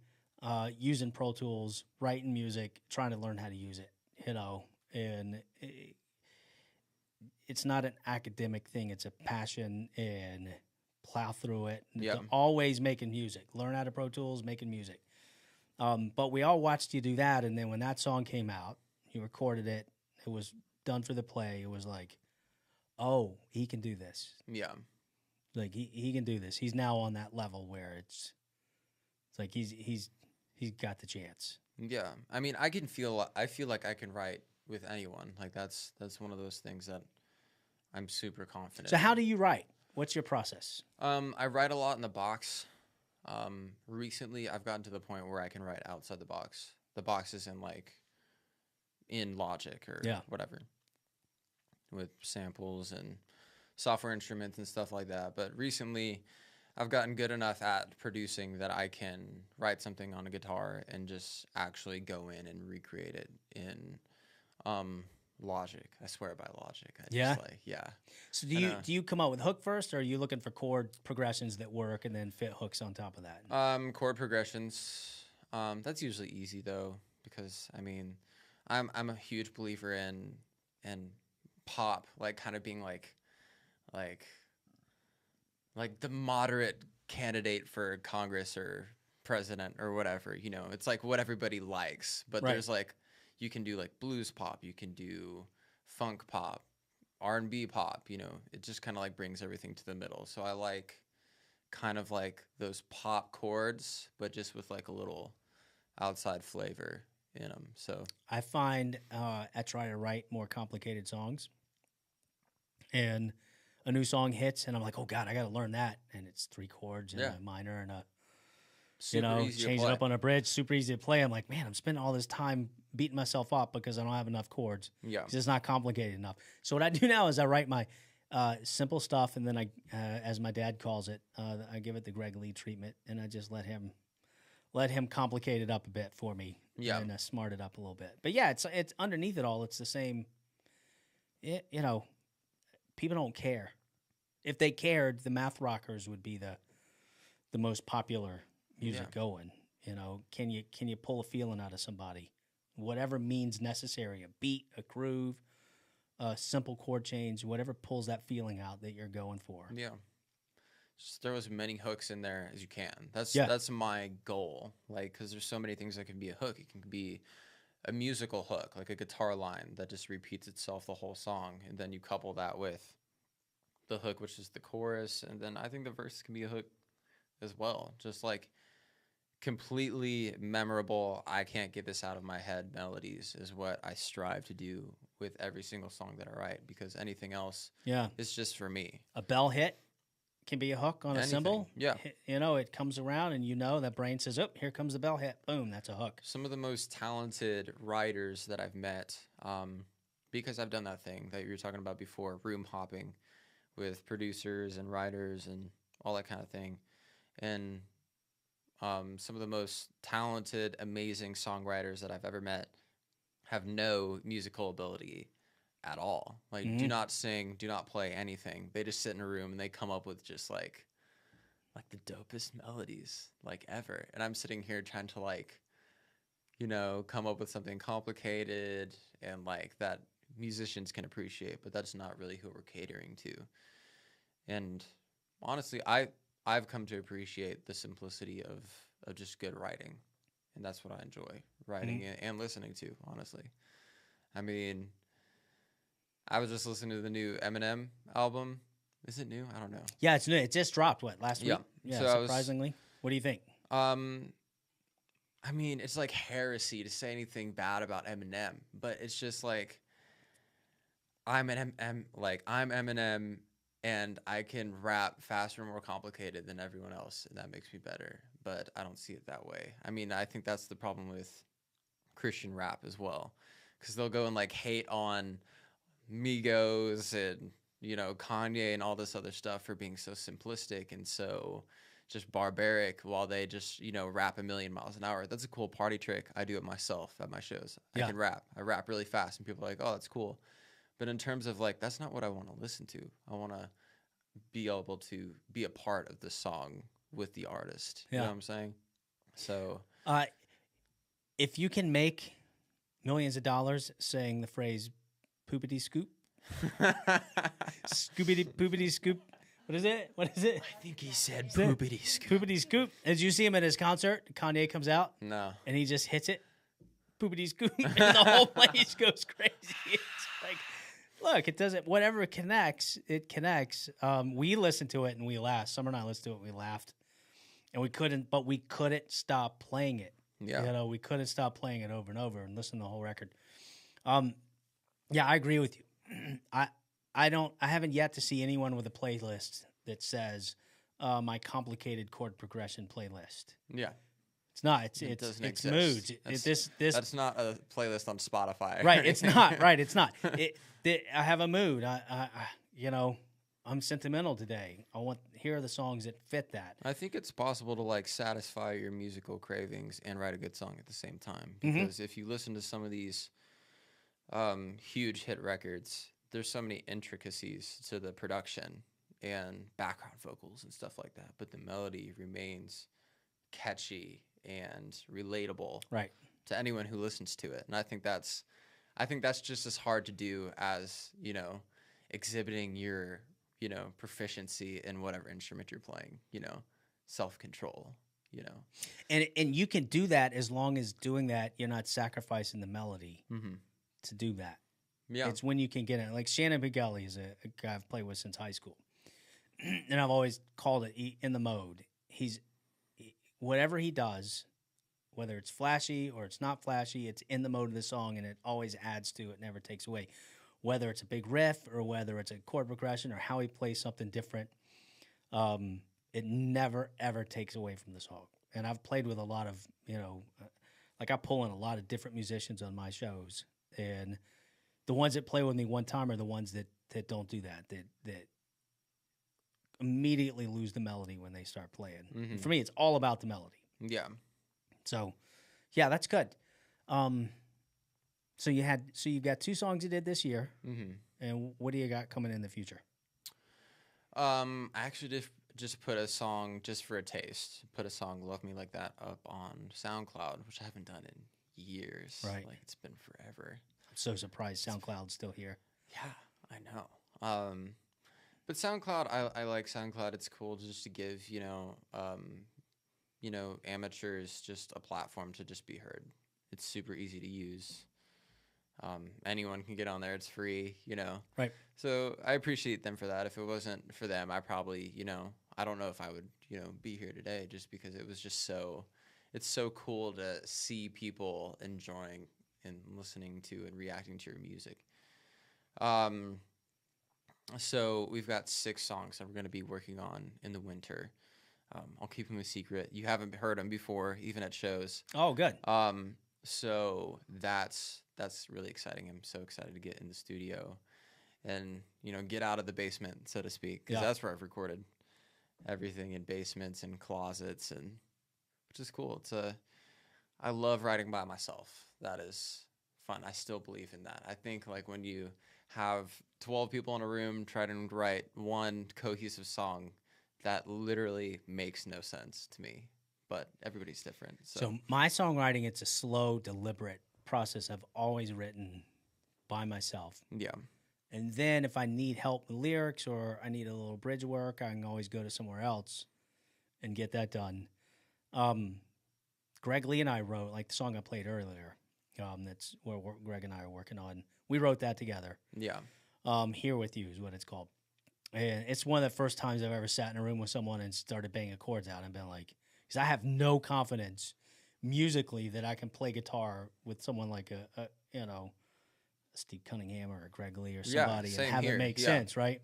using Pro Tools, writing music, trying to learn how to use it, you know, and it's not an academic thing. It's a passion and plow through it. Yeah. Always making music. Learn how to Pro Tools, making music. But we all watched you do that, and then when that song came out, you recorded it. It was done for the play. It was like, oh, he can do this. Yeah. Like he can do this. He's now on that level where it's like he's got the chance. Yeah. I mean, I feel like I can write with anyone. Like that's one of those things that I'm super confident. So how do you write? What's your process? I write a lot in the box. Recently, I've gotten to the point where I can write outside the box. The box is in Logic or whatever, with samples and software instruments and stuff like that. But recently, I've gotten good enough at producing that I can write something on a guitar and just actually go in and recreate it in Logic. I swear by Logic. So do you come up with hook first, or are you looking for chord progressions that work and then fit hooks on top of that? Chord progressions. That's usually easy though, because I mean, I'm a huge believer in pop, like kind of being like the moderate candidate for Congress or president or whatever. You know, it's like what everybody likes, but there's like, you can do like blues pop, you can do funk pop, R&B pop, you know, it just kind of like brings everything to the middle. So I like kind of like those pop chords, but just with like a little outside flavor in them. So I find I try to write more complicated songs, and a new song hits, and I'm like, oh God, I got to learn that. And it's 3 chords and a minor and a, change it up on a bridge, super easy to play. I'm like, man, I'm spending all this time beating myself up because I don't have enough chords. Yeah. It's not complicated enough. So what I do now is I write my simple stuff, and then I, as my dad calls it, I give it the Greg Lee treatment, and I just let him complicate it up a bit for me. Yeah. And smart it up a little bit. But yeah, it's underneath it all, it's the same. You know, people don't care. If they cared, the Math Rockers would be the most popular music going. You know, can you pull a feeling out of somebody? Whatever means necessary, a beat, a groove, a simple chord change, whatever pulls that feeling out that you're going for. Yeah. Just throw as many hooks in there as you can. That's my goal. Like, because there's so many things that can be a hook. It can be a musical hook, like a guitar line that just repeats itself the whole song, and then you couple that with the hook, which is the chorus, and then I think the verse can be a hook as well. Just like completely memorable, I can't get this out of my head melodies is what I strive to do with every single song that I write, because anything else is just for me. A bell hit can be a hook on a cymbal. Yeah. You know, it comes around and that brain says, oh, here comes the bell hit. Boom, that's a hook. Some of the most talented writers that I've met, because I've done that thing that you were talking about before, room hopping with producers and writers and all that kind of thing. And some of the most talented, amazing songwriters that I've ever met have no musical ability at all. Like, do not sing, do not play anything. They just sit in a room and they come up with just like the dopest melodies like ever. And I'm sitting here trying to like, you know, come up with something complicated and like that musicians can appreciate, but that's not really who we're catering to. And honestly, I've come to appreciate the simplicity of just good writing. And that's what I enjoy writing and listening to, honestly. I mean, I was just listening to the new Eminem album. Is it new? I don't know. Yeah, it's new. It just dropped, last week? Yeah, so surprisingly. What do you think? I mean, it's like heresy to say anything bad about Eminem, but it's just like I'm Eminem and I can rap faster and more complicated than everyone else, and that makes me better. But I don't see it that way. I mean, I think that's the problem with Christian rap as well, because they'll go and like hate on Migos and, you know, Kanye and all this other stuff for being so simplistic and so just barbaric while they just, rap a million miles an hour. That's a cool party trick. I do it myself at my shows. Yeah. I can rap. I rap really fast, and people are like, oh, that's cool. But in terms of like, that's not what I want to listen to. I want to be able to be a part of the song with the artist. You know what I'm saying? So, if you can make millions of dollars saying the phrase "poopity scoop," scoopity poopity scoop. What is it? What is it? I think he said poopity scoop. Poopity scoop. As you see him at his concert, Kanye comes out. No. And he just hits it. Poopity scoop. And the whole place goes crazy. It's like, look, it doesn't, whatever it connects, it connects. We listened to it and we laughed. Sommer and I listened to it and we laughed. And we couldn't stop playing it. Yeah. We couldn't stop playing it over and over and listen to the whole record. Yeah, I agree with you. I haven't yet to see anyone with a playlist that says my complicated chord progression playlist. Yeah. It's not. It's moods. That's not a playlist on Spotify. Right. It's not. Right. It's not. I have a mood. I'm sentimental today. Here are the songs that fit that. I think it's possible to like satisfy your musical cravings and write a good song at the same time. Because if you listen to some of these huge hit records, there's so many intricacies to the production and background vocals and stuff like that. But the melody remains catchy and relatable to anyone who listens to it. And I think that's just as hard to do as, exhibiting your, proficiency in whatever instrument you're playing, self-control, And you can do that as long as doing that, you're not sacrificing the melody to do that. Yeah. It's when you can get it. Like Shannon Bigelli is a guy I've played with since high school. And I've always called it in the mode. Whatever he does, whether it's flashy or it's not flashy, it's in the mode of the song and it always adds to it, never takes away. Whether it's a big riff or whether it's a chord progression or how he plays something different, it never, ever takes away from the song. And I've played with a lot of, like I pull in a lot of different musicians on my shows. And the ones that play with me one time are the ones that don't do that immediately lose the melody when they start playing. For me, it's all about the melody. Yeah. So, yeah, that's good. So you've got 2 songs you did this year, and what do you got coming in the future? I actually just put a song, just for a taste, "Love Me Like That" up on SoundCloud, which I haven't done in years. Right. Like, it's been forever. I'm so surprised SoundCloud's still here. Yeah, I know. But SoundCloud, I like SoundCloud. It's cool just to give, amateurs just a platform to just be heard. It's super easy to use. Anyone can get on there. It's free, Right. So I appreciate them for that. If it wasn't for them, I probably, I don't know if I would, be here today, just because it was just it's so cool to see people enjoying and listening to and reacting to your music. So we've got 6 songs that we're going to be working on in the winter. I'll keep them a secret. You haven't heard them before, even at shows. Oh, good. So that's really exciting. I'm so excited to get in the studio and, get out of the basement, so to speak, because that's where I've recorded everything, in basements and closets, and which is cool. I love writing by myself. That is fun. I still believe in that. I think like when you have 12 people in a room try to write one cohesive song, that literally makes no sense to me. But everybody's different. So my songwriting, it's a slow, deliberate process. I've always written by myself. Yeah. And then if I need help with lyrics or I need a little bridge work, I can always go to somewhere else and get that done. Greg Lee and I wrote, like the song I played earlier, that's where Greg and I are working on. We wrote that together. Yeah. Here With You is what it's called. And it's one of the first times I've ever sat in a room with someone and started banging chords out and been like, because I have no confidence musically that I can play guitar with someone like a Steve Cunningham or a Greg Lee or somebody and have it make sense, right?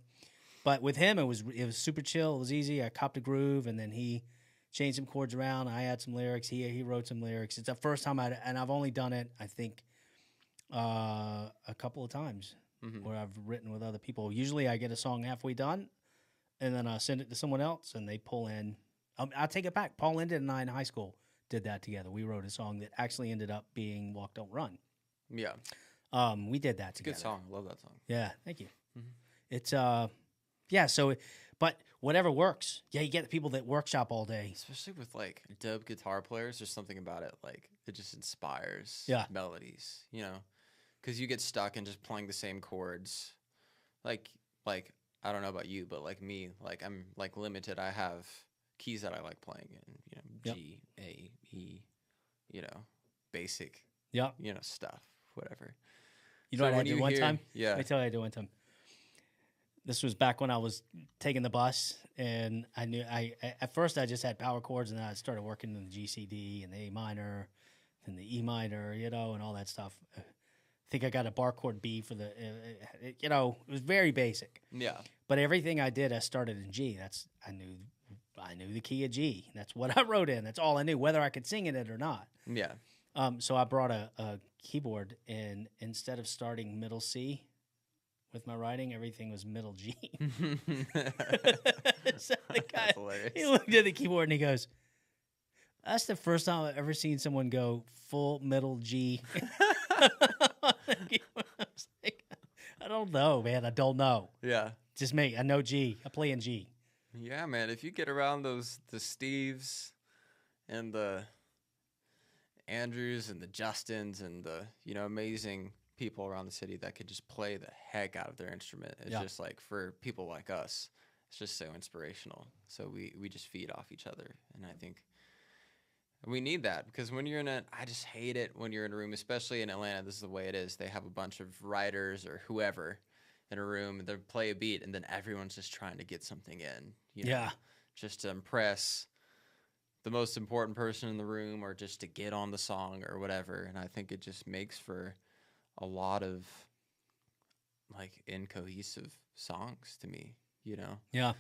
But with him, it was super chill. It was easy. I copped a groove, and then he changed some chords around. I had some lyrics. He wrote some lyrics. It's the first time and I've only done it, I think, a couple of times where I've written with other people. Usually I get a song halfway done, and then I send it to someone else, and they pull in I'll take it back. Paul Linden and I in high school did that together. We wrote a song that actually ended up being "Walk Don't Run." Yeah. We did that It's a together. good song. I love that song. Yeah, thank you. Mhm. It's yeah. So, but whatever works. Yeah, you get the people that workshop all day. Especially with like dub guitar players, there's something about it. Like it just inspires melodies, you know, because you get stuck in just playing the same chords. Like I don't know about you, but like me, like I'm like limited. I have keys that I like playing in, you know, G, A, E, you know, basic, you know, stuff, whatever. You know what I did one time? Yeah. Let me tell you what I did one time. This was back when I was taking the bus, and I knew at first I just had power chords, and then I started working in the G, C, D, and the A minor, and the E minor, you know, and all that stuff. I think I got a bar chord B for the, you know, it was very basic. Yeah. But everything I did, I started in G. I knew the key of G. That's what I wrote in. That's all I knew, whether I could sing in it or not. Yeah. So I brought a keyboard, and instead of starting middle C with my writing, everything was middle G. So the guy, he looked at the keyboard and he goes, "That's the first time I've ever seen someone go full middle G." I was like, I don't know, man. I don't know. Yeah. Just me. I know G. I play in G. Yeah, man. If you get around the Steves and the Andrews and the Justins and the, you know, amazing people around the city that could just play the heck out of their instrument. It's just like, for people like us, it's just so inspirational. So we just feed off each other. And I think we need that, because when you're I just hate it when you're in a room, especially in Atlanta. This is the way it is. They have a bunch of writers or whoever in a room, and they play a beat, and then everyone's just trying to get something in, you know, just to impress the most important person in the room, or just to get on the song or whatever. And I think it just makes for a lot of like incohesive songs to me, you know? Yeah.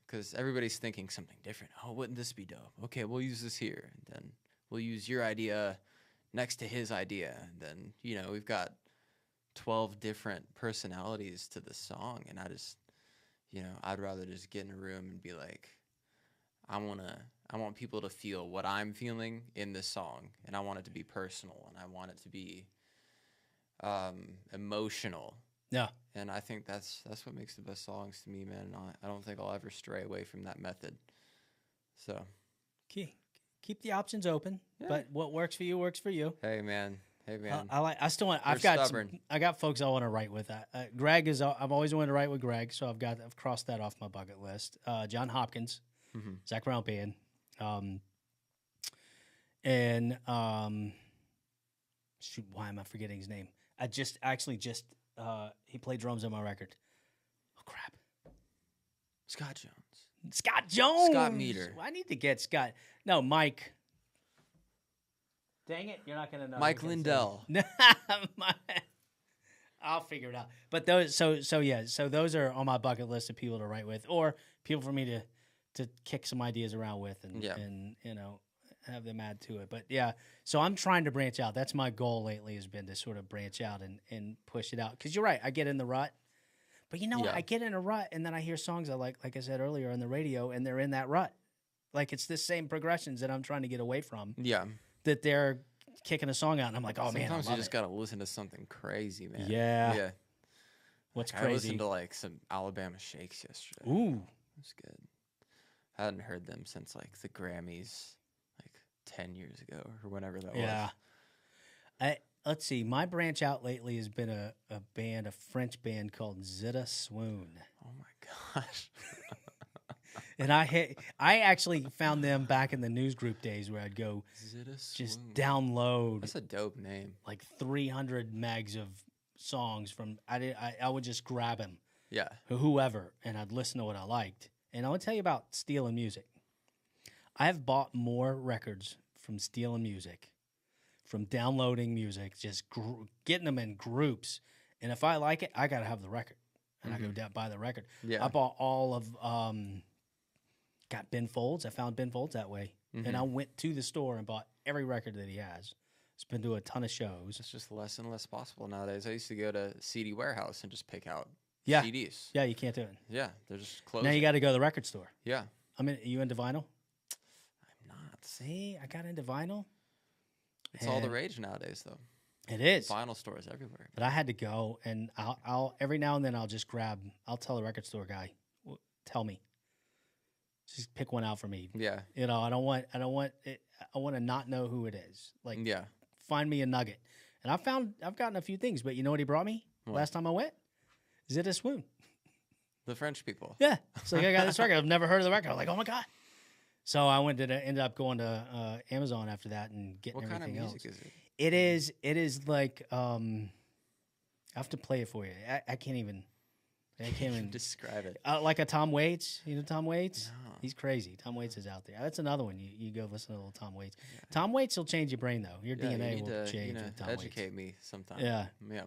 Because everybody's thinking something different. Oh, wouldn't this be dope? Okay, we'll use this here. And then we'll use your idea next to his idea. And then, you know, we've got 12 different personalities to the song. And I just, you know, I'd rather just get in a room and be like, I want people to feel what I'm feeling in this song. And I want it to be personal. And I want it to be emotional. Yeah. And I think that's what makes the best songs to me, man. And I don't think I'll ever stray away from that method. So keep the options open, but what works for you works for you. Hey man. I've got folks I want to write with. Greg I've always wanted to write with Greg, so I've crossed that off my bucket list. John Hopkins, Zach Brown Band, and shoot, why am I forgetting his name? He played drums on my record. Oh crap! Scott Jones. Scott Meter. I need to get Scott. No, Mike. Dang it! You're not gonna know. Mike Lindell. I'll figure it out. But those, so those are on my bucket list of people to write with, or people for me to kick some ideas around with, and you know, have them add to it. But yeah, so I'm trying to branch out. That's my goal lately, has been to sort of branch out and push it out. Because you're right, I get in the rut. But you know what? I get in a rut, and then I hear songs I like I said earlier, on the radio, and they're in that rut. Like, it's the same progressions that I'm trying to get away from. Yeah. That they're kicking a song out, and I'm like, oh, man, sometimes you just got to listen to something crazy, man. Yeah. Yeah. What's crazy? I listened to, like, some Alabama Shakes yesterday. Ooh. That's good. I hadn't heard them since, like, the Grammys, like, 10 years ago or whenever that was. Let's see. My branch out lately has been a French band called Zeta Swoon. Oh, my gosh. And I actually found them back in the news group days, where I'd go just download. That's a dope name. Like 300 megs of songs from. I would just grab them. Yeah. Whoever, and I'd listen to what I liked. And I would tell you about stealing music. I have bought more records from stealing music, from downloading music, just getting them in groups. And if I like it, I gotta have the record, and I go down buy the record. Yeah. I bought all of. Got Ben Folds. I found Ben Folds that way. And I went to the store and bought every record that he has. It's been to a ton of shows. It's just less and less possible nowadays. I used to go to CD Warehouse and just pick out Yeah. CDs. Yeah, you can't do it. Yeah, they're just closing. Now you got to go to the record store. Yeah. I mean, are you into vinyl? See, I got into vinyl. It's all the And rage nowadays, though. It is. Vinyl stores everywhere. But I had to go, and I'll every now and then I'll just grab. I'll tell the record store guy, tell me, just pick one out for me. Yeah. You know, I don't want it. I want to not know who it is. Like, Yeah. find me a nugget. And I've gotten a few things, but you know what he brought me last time I went? Zit a Swoon. The French people. Yeah. So I got this record. I've never heard of the record. I'm like, oh my God. So I ended up going to Amazon after that and getting What kind of everything music else. is it? It is like I have to play it for you. I can't even Describe it. like a Tom Waits. You know Tom Waits? No. He's crazy. Tom Waits is out there. That's another one. You go listen to a little Tom Waits. Yeah. Tom Waits will change your brain though. Your DNA will change with Tom Waits. Educate me sometime. Yeah. Yeah.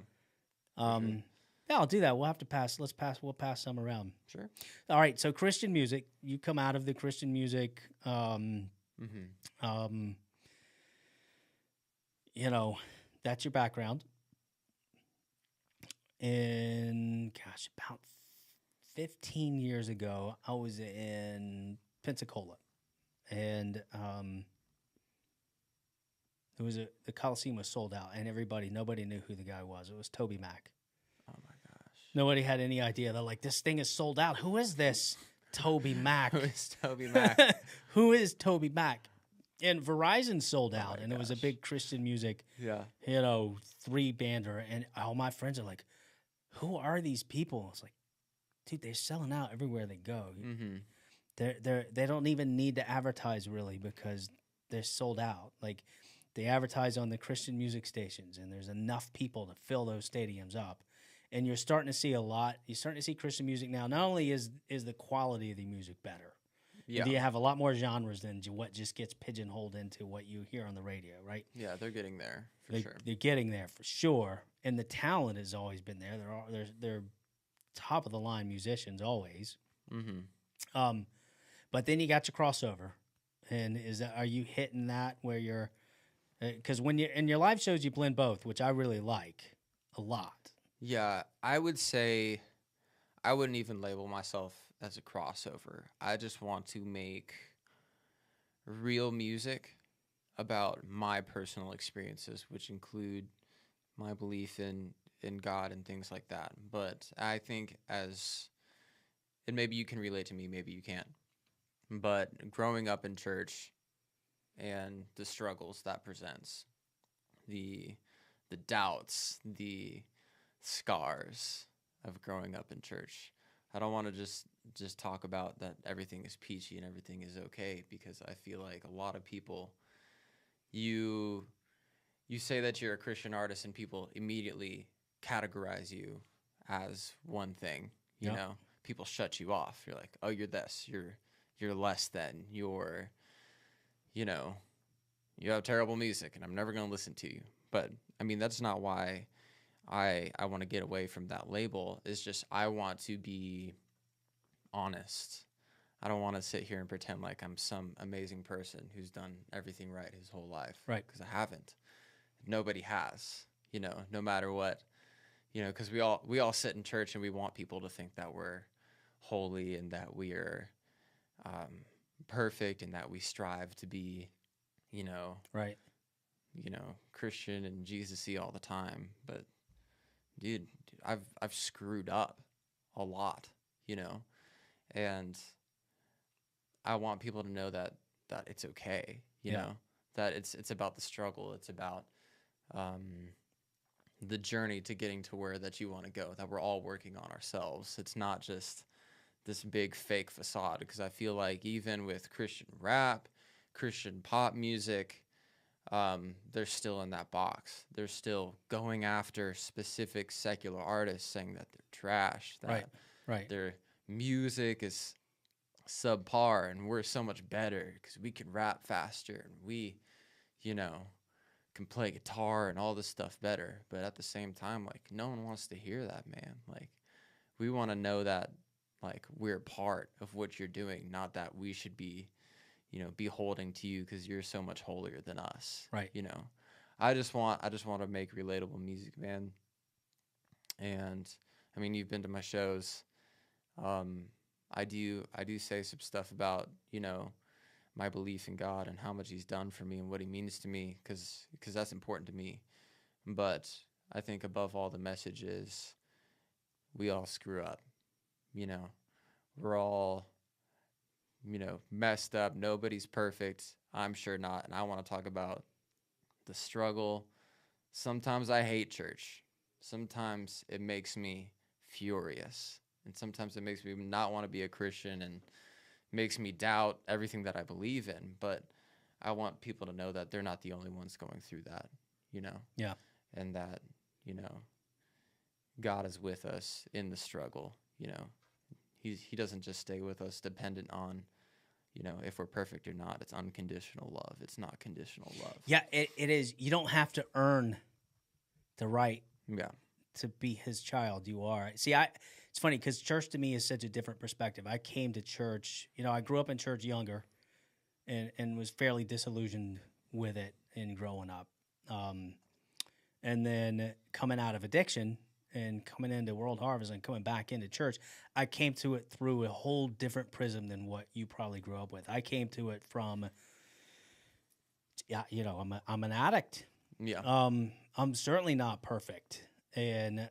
Sure. Yeah, I'll do that. We'll have to pass. We'll pass some around. Sure. All right. So Christian music. You come out of the Christian music. You know, that's your background. And gosh, about 15 years ago, I was in Pensacola, and the Coliseum was sold out, and nobody knew who the guy was. It was Toby Mac. Oh my gosh! Nobody had any idea. They're like, this thing is sold out. Who is this Toby Mac? Who is Toby Mac? Who is Toby Mac? And Verizon sold out, and gosh. It was a big Christian music, Yeah. 3-bander, and all my friends are like, who are these people? It's like, dude, they're selling out everywhere they go. They don't even need to advertise really because they're sold out. Like, they advertise on the Christian music stations, and there's enough people to fill those stadiums up. And you're starting to see a lot. You're starting to see Christian music now. Not only is the quality of the music better, you have a lot more genres than what just gets pigeonholed into what you hear on the radio, right? Yeah, they're getting there sure. They're getting there for sure, and the talent has always been there. They're top of the line musicians always. But then you got your crossover, and are you hitting that where you're? Because when you're in your live shows, you blend both, which I really like a lot. Yeah, I would say I wouldn't even label myself as a crossover. I just want to make real music about my personal experiences, which include my belief in God and things like that. But I think and maybe you can relate to me, maybe you can't, but growing up in church and the struggles that presents, the doubts, the scars of growing up in church. I don't want to just talk about that everything is peachy and everything is okay, because I feel like a lot of people, you say that you're a Christian artist and people immediately categorize you as one thing. You know, people shut you off. You're like, oh, you're this. You're less than. You have terrible music, and I'm never going to listen to you. But I mean, that's not why I want to get away from that label. It's just I want to be honest. I don't want to sit here and pretend like I'm some amazing person who's done everything right his whole life. Right. Because I haven't. Nobody has, no matter what, because we all sit in church and we want people to think that we're holy and that we are perfect and that we strive to be, right. Christian and Jesus-y all the time. But dude, I've screwed up a lot, and I want people to know that it's okay, you know, that it's about the struggle. It's about the journey to getting to where that you want to go, that we're all working on ourselves. It's not just this big fake facade, because I feel like even with Christian rap, Christian pop music, they're still in that box. They're still going after specific secular artists, saying that they're trash, that their music is subpar, and we're so much better because we can rap faster and we, can play guitar and all this stuff better. But at the same time, like, no one wants to hear that, man. Like, we want to know that, like, we're part of what you're doing, not that we should be, beholding to you because you're so much holier than us. Right. I just want to make relatable music, man. And I mean, you've been to my shows. I do say some stuff about, my belief in God and how much he's done for me and what he means to me, because that's important to me. But I think above all, the message is we all screw up. You know, we're all, messed up. Nobody's perfect. I'm sure not. And I want to talk about the struggle. Sometimes I hate church. Sometimes it makes me furious. And sometimes it makes me not want to be a Christian and makes me doubt everything that I believe in. But I want people to know that they're not the only ones going through that, Yeah. and that, God is with us in the struggle. He doesn't just stay with us dependent on, if we're perfect or not. It's unconditional love. It's not conditional love. Yeah, it is. You don't have to earn the right Yeah. to be his child. You are. See, it's funny because church to me is such a different perspective. I came to church, I grew up in church younger and was fairly disillusioned with it in growing up. And then coming out of addiction and coming into World Harvest and coming back into church, I came to it through a whole different prism than what you probably grew up with. I came to it from, I'm an addict. Yeah. I'm certainly not perfect. And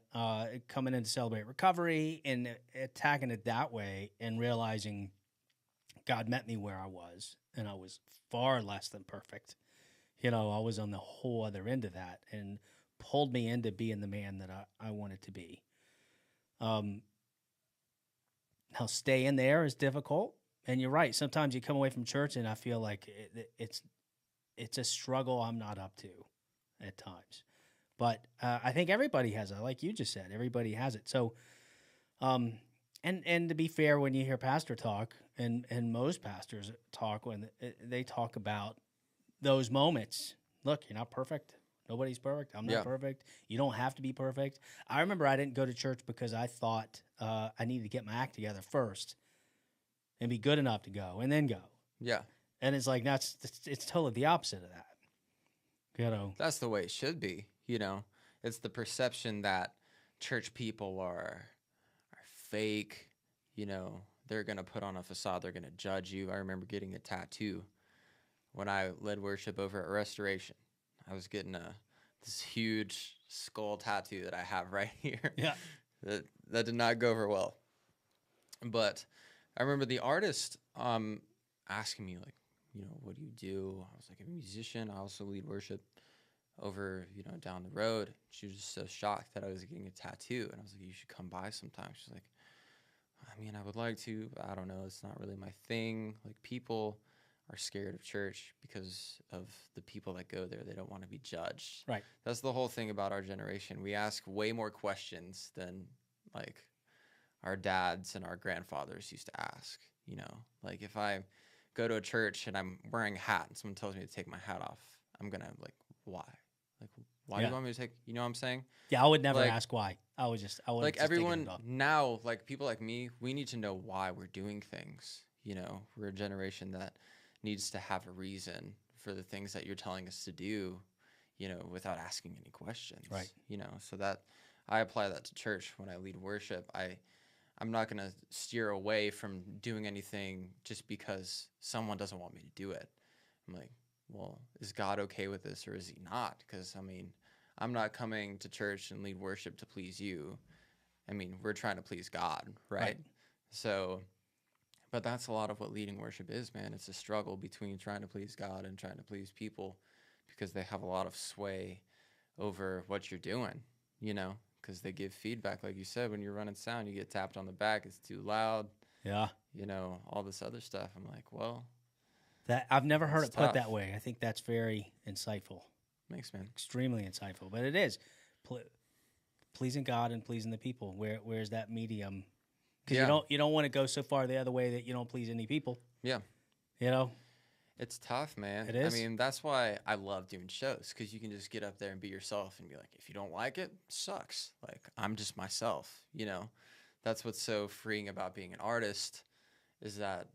coming in to celebrate recovery and attacking it that way and realizing God met me where I was, and I was far less than perfect. I was on the whole other end of that and pulled me into being the man that I wanted to be. Now, staying there is difficult. And you're right. Sometimes you come away from church and I feel like it's a struggle I'm not up to at times. But I think everybody has it. Like you just said, everybody has it. So, and to be fair, when you hear pastor talk, and most pastors talk, when they talk about those moments, look, you're not perfect. Nobody's perfect. I'm not perfect. You don't have to be perfect. I remember I didn't go to church because I thought I needed to get my act together first and be good enough to go and then go. Yeah. And it's like, it's totally the opposite of that. That's the way it should be. It's the perception that church people are fake. They're going to put on a facade. They're going to judge you. I remember getting a tattoo when I led worship over at Restoration. I was getting this huge skull tattoo that I have right here. Yeah. That did not go over well. But I remember the artist asking me, like, what do you do? I was like, I'm a musician. I also lead worship over, down the road. She was just so shocked that I was getting a tattoo. And I was like, you should come by sometime. She's like, I would like to, but I don't know. It's not really my thing. Like, people are scared of church because of the people that go there. They don't want to be judged. Right. That's the whole thing about our generation. We ask way more questions than, like, our dads and our grandfathers used to ask. Like, if I go to a church and I'm wearing a hat and someone tells me to take my hat off, I'm going to, like, why? Like, why do you want me to take, you know what I'm saying? Yeah, I would never ask why. I would like, just everyone now, like, people like me, we need to know why we're doing things. We're a generation that needs to have a reason for the things that you're telling us to do, without asking any questions. Right. So that I apply that to church when I lead worship. I'm not going to steer away from doing anything just because someone doesn't want me to do it. I'm like, well, is God okay with this or is he not? Because, I'm not coming to church and lead worship to please you. We're trying to please God, right? So, but that's a lot of what leading worship is, man. It's a struggle between trying to please God and trying to please people because they have a lot of sway over what you're doing, because they give feedback. Like you said, when you're running sound, you get tapped on the back. It's too loud. Yeah. All this other stuff. I'm like, well. That I've never heard it tough. put that way. I think that's very insightful. Thanks, man. Extremely insightful. But it is. Pleasing God and pleasing the people. Where's that medium? Because you don't want to go so far the other way that you don't please any people. Yeah. It's tough, man. It is. That's why I love doing shows, because you can just get up there and be yourself and be like, if you don't like it, sucks. Like, I'm just myself, That's what's so freeing about being an artist is that,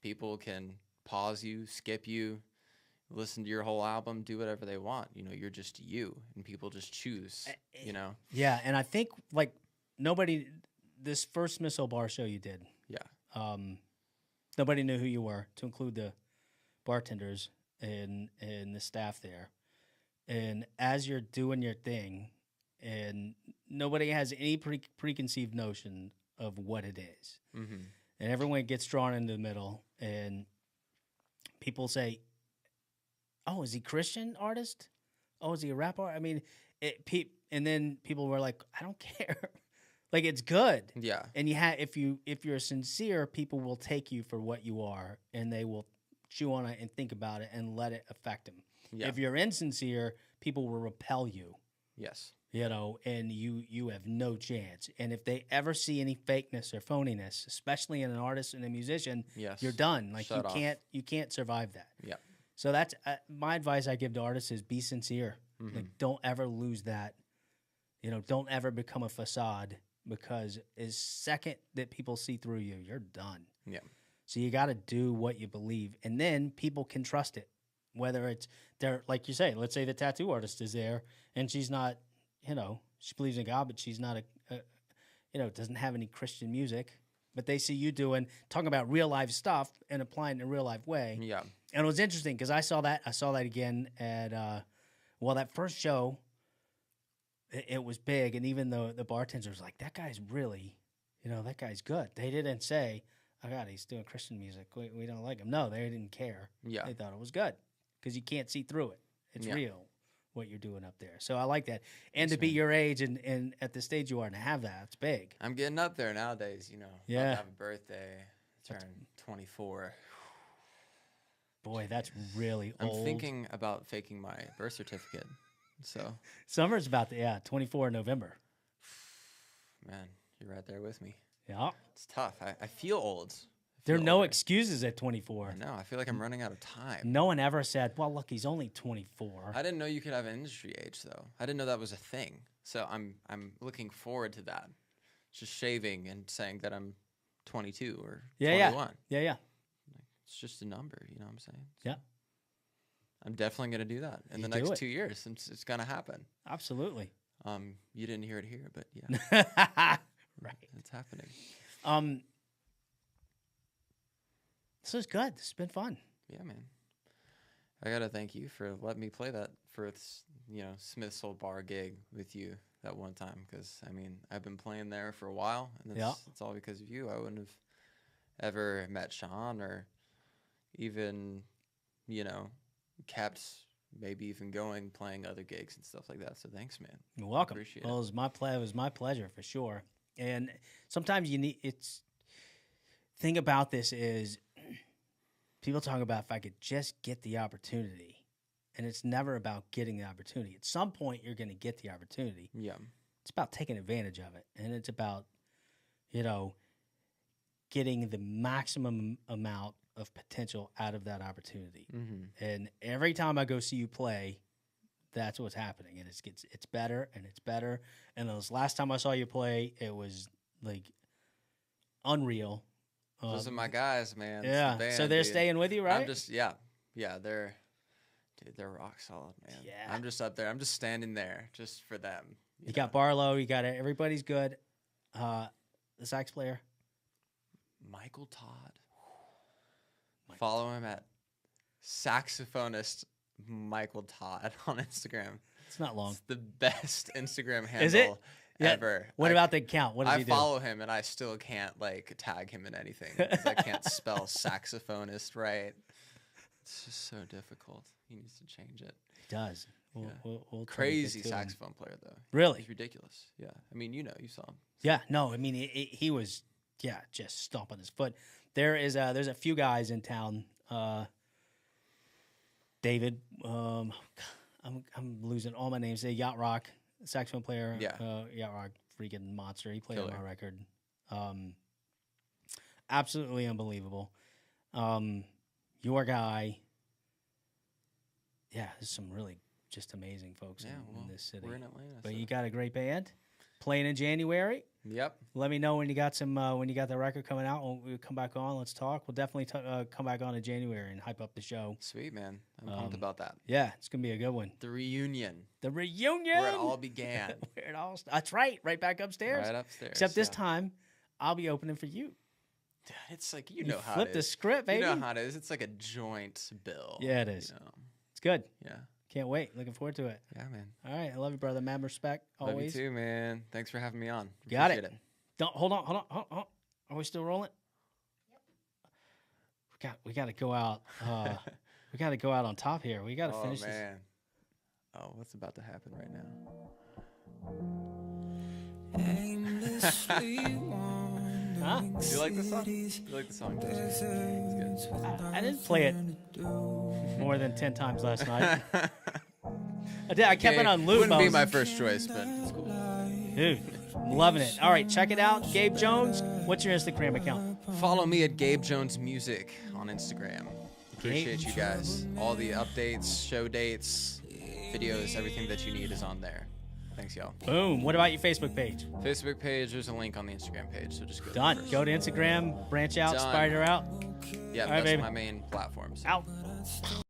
people can pause you, skip you, listen to your whole album, do whatever they want. You're just you, and people just choose, Yeah, and I think, like, this first Missile Bar show you did. Yeah. Nobody knew who you were, to include the bartenders and the staff there. And as you're doing your thing, and nobody has any preconceived notion of what it is. Mm-hmm. And everyone gets drawn into the middle, and people say, "Oh, is he Christian artist? Oh, is he a rap artist?" I mean, and then people were like, "I don't care." Like, it's good. Yeah. And if you're sincere, people will take you for what you are, and they will chew on it and think about it and let it affect them. Yeah. If you're insincere, people will repel you. Yes. And you have no chance. And if they ever see any fakeness or phoniness, especially in an artist and a musician, Yes. you're done. Like, Shut off. you can't survive that. Yeah. So that's my advice I give to artists is be sincere. Mm-hmm. Like, don't ever lose that. Don't ever become a facade, because as second that people see through you, you're done. Yeah. So you got to do what you believe, and then people can trust it. Whether it's there, like you say, let's say the tattoo artist is there, and she's not, she believes in God, but she's not doesn't have any Christian music. But they see you talking about real life stuff and applying it in a real life way. Yeah. And it was interesting because I saw that again at that first show. It was big, and even though the bartender was like, "That guy's really, that guy's good." They didn't say, "Oh God, he's doing Christian music. We don't like him." No, they didn't care. Yeah. They thought it was good because you can't see through it. It's real what you're doing up there. So I like that. And to be your age and at the stage you are and have that, it's big. I'm getting up there nowadays. Yeah. About to have a birthday. Turn 24. Boy, that's really old. I'm thinking about faking my birth certificate. So Summer's about 24 in November. Man, you're right there with me. Yeah. It's tough. I feel old. There are no excuses at 24. No, I feel like I'm running out of time. No one ever said, "Well, look, he's only 24." I didn't know you could have an industry age, though. I didn't know that was a thing. So I'm looking forward to that. Just shaving and saying that I'm 22 or 21. Yeah. It's just a number, you know what I'm saying? Yeah. I'm definitely going to do that in the next 2 years. It's going to happen. Absolutely. You didn't hear it here, but yeah. Right. It's happening. This is good. This has been fun. Yeah, man. I got to thank you for letting me play that for Smith's Old Bar gig with you that one time. Because, I've been playing there for a while, and it's all because of you. I wouldn't have ever met Sean or even, kept maybe even going, playing other gigs and stuff like that. So thanks, man. You're welcome. Appreciate it. It was my pleasure for sure. And sometimes thing about this is people talk about if I could just get the opportunity, and it's never about getting the opportunity. At some point, you're going to get the opportunity. Yeah. It's about taking advantage of it, and it's about, getting the maximum amount of potential out of that opportunity. Mm-hmm. And every time I go see you play, that's what's happening, and it's better and it's better. And this last time I saw you play, it was like unreal. Those are my guys, man. Yeah. The band, so they're dude. staying with you, right? I'm just they're rock solid, man. Yeah. I'm just up there. I'm just standing there just for them. You got Barlow. You got it. Everybody's good. The sax player, Michael Todd. Follow him at saxophonist Michael Todd on Instagram. It's not long. It's the best Instagram handle Is it? ever. What about the account? What does he do? I follow him and I still can't tag him in anything because I can't spell saxophonist right. It's just so difficult. He needs to change it. He does. We'll Crazy saxophone player though. Really? He's ridiculous. Yeah. You saw him. Yeah. No. He was just stomping his foot. There's a few guys in town. David. I'm losing all my names. Yacht Rock, saxophone player. Yeah. Yacht Rock, freaking monster. He played Killer. on my record. Absolutely unbelievable. Your guy. Yeah, there's some really just amazing folks in this city. We're in Atlanta. But so. you got a great band playing in January. Yep. Let me know when you got the record coming out. When we come back on, let's talk. We'll definitely come back on in January and hype up the show. Sweet, man. I'm pumped about that. Yeah, it's gonna be a good one. The reunion. Where it all began. That's right back upstairs. Right upstairs. Except this time, I'll be opening for you. It's like You know how flip it the is. script, baby. You know how it is. It's like a joint bill. Yeah, it is. You know? It's good. Yeah. Can't wait. Looking forward to it. Yeah, man. All right. I love you, brother. Mad respect. Love Always. you too, man. Thanks for having me on. Got Appreciate it. Don't hold on. Are we still rolling? We got to go out. We got to go out on top here. We got to finish Oh, this. man. Oh, what's about to happen right now? Huh? Do you like the song? You like the song, don't you? It's good. I didn't play it more than 10 times last night. I did. I kept it on loop. Wouldn't I be was- my first choice, but it's cool. Dude, I'm loving it. All right, check it out. Gabe Jones. What's your Instagram account? Follow me at Gabe Jones Music on Instagram. Appreciate you guys. All the updates, show dates, videos, everything that you need is on there. Thanks, y'all. Boom. What about your Facebook page? Facebook page, there's a link on the Instagram page, so just go Done. there first. Go to Instagram, branch out, Done. spider out. Yeah, All right, that's baby. my main platform. So. Out.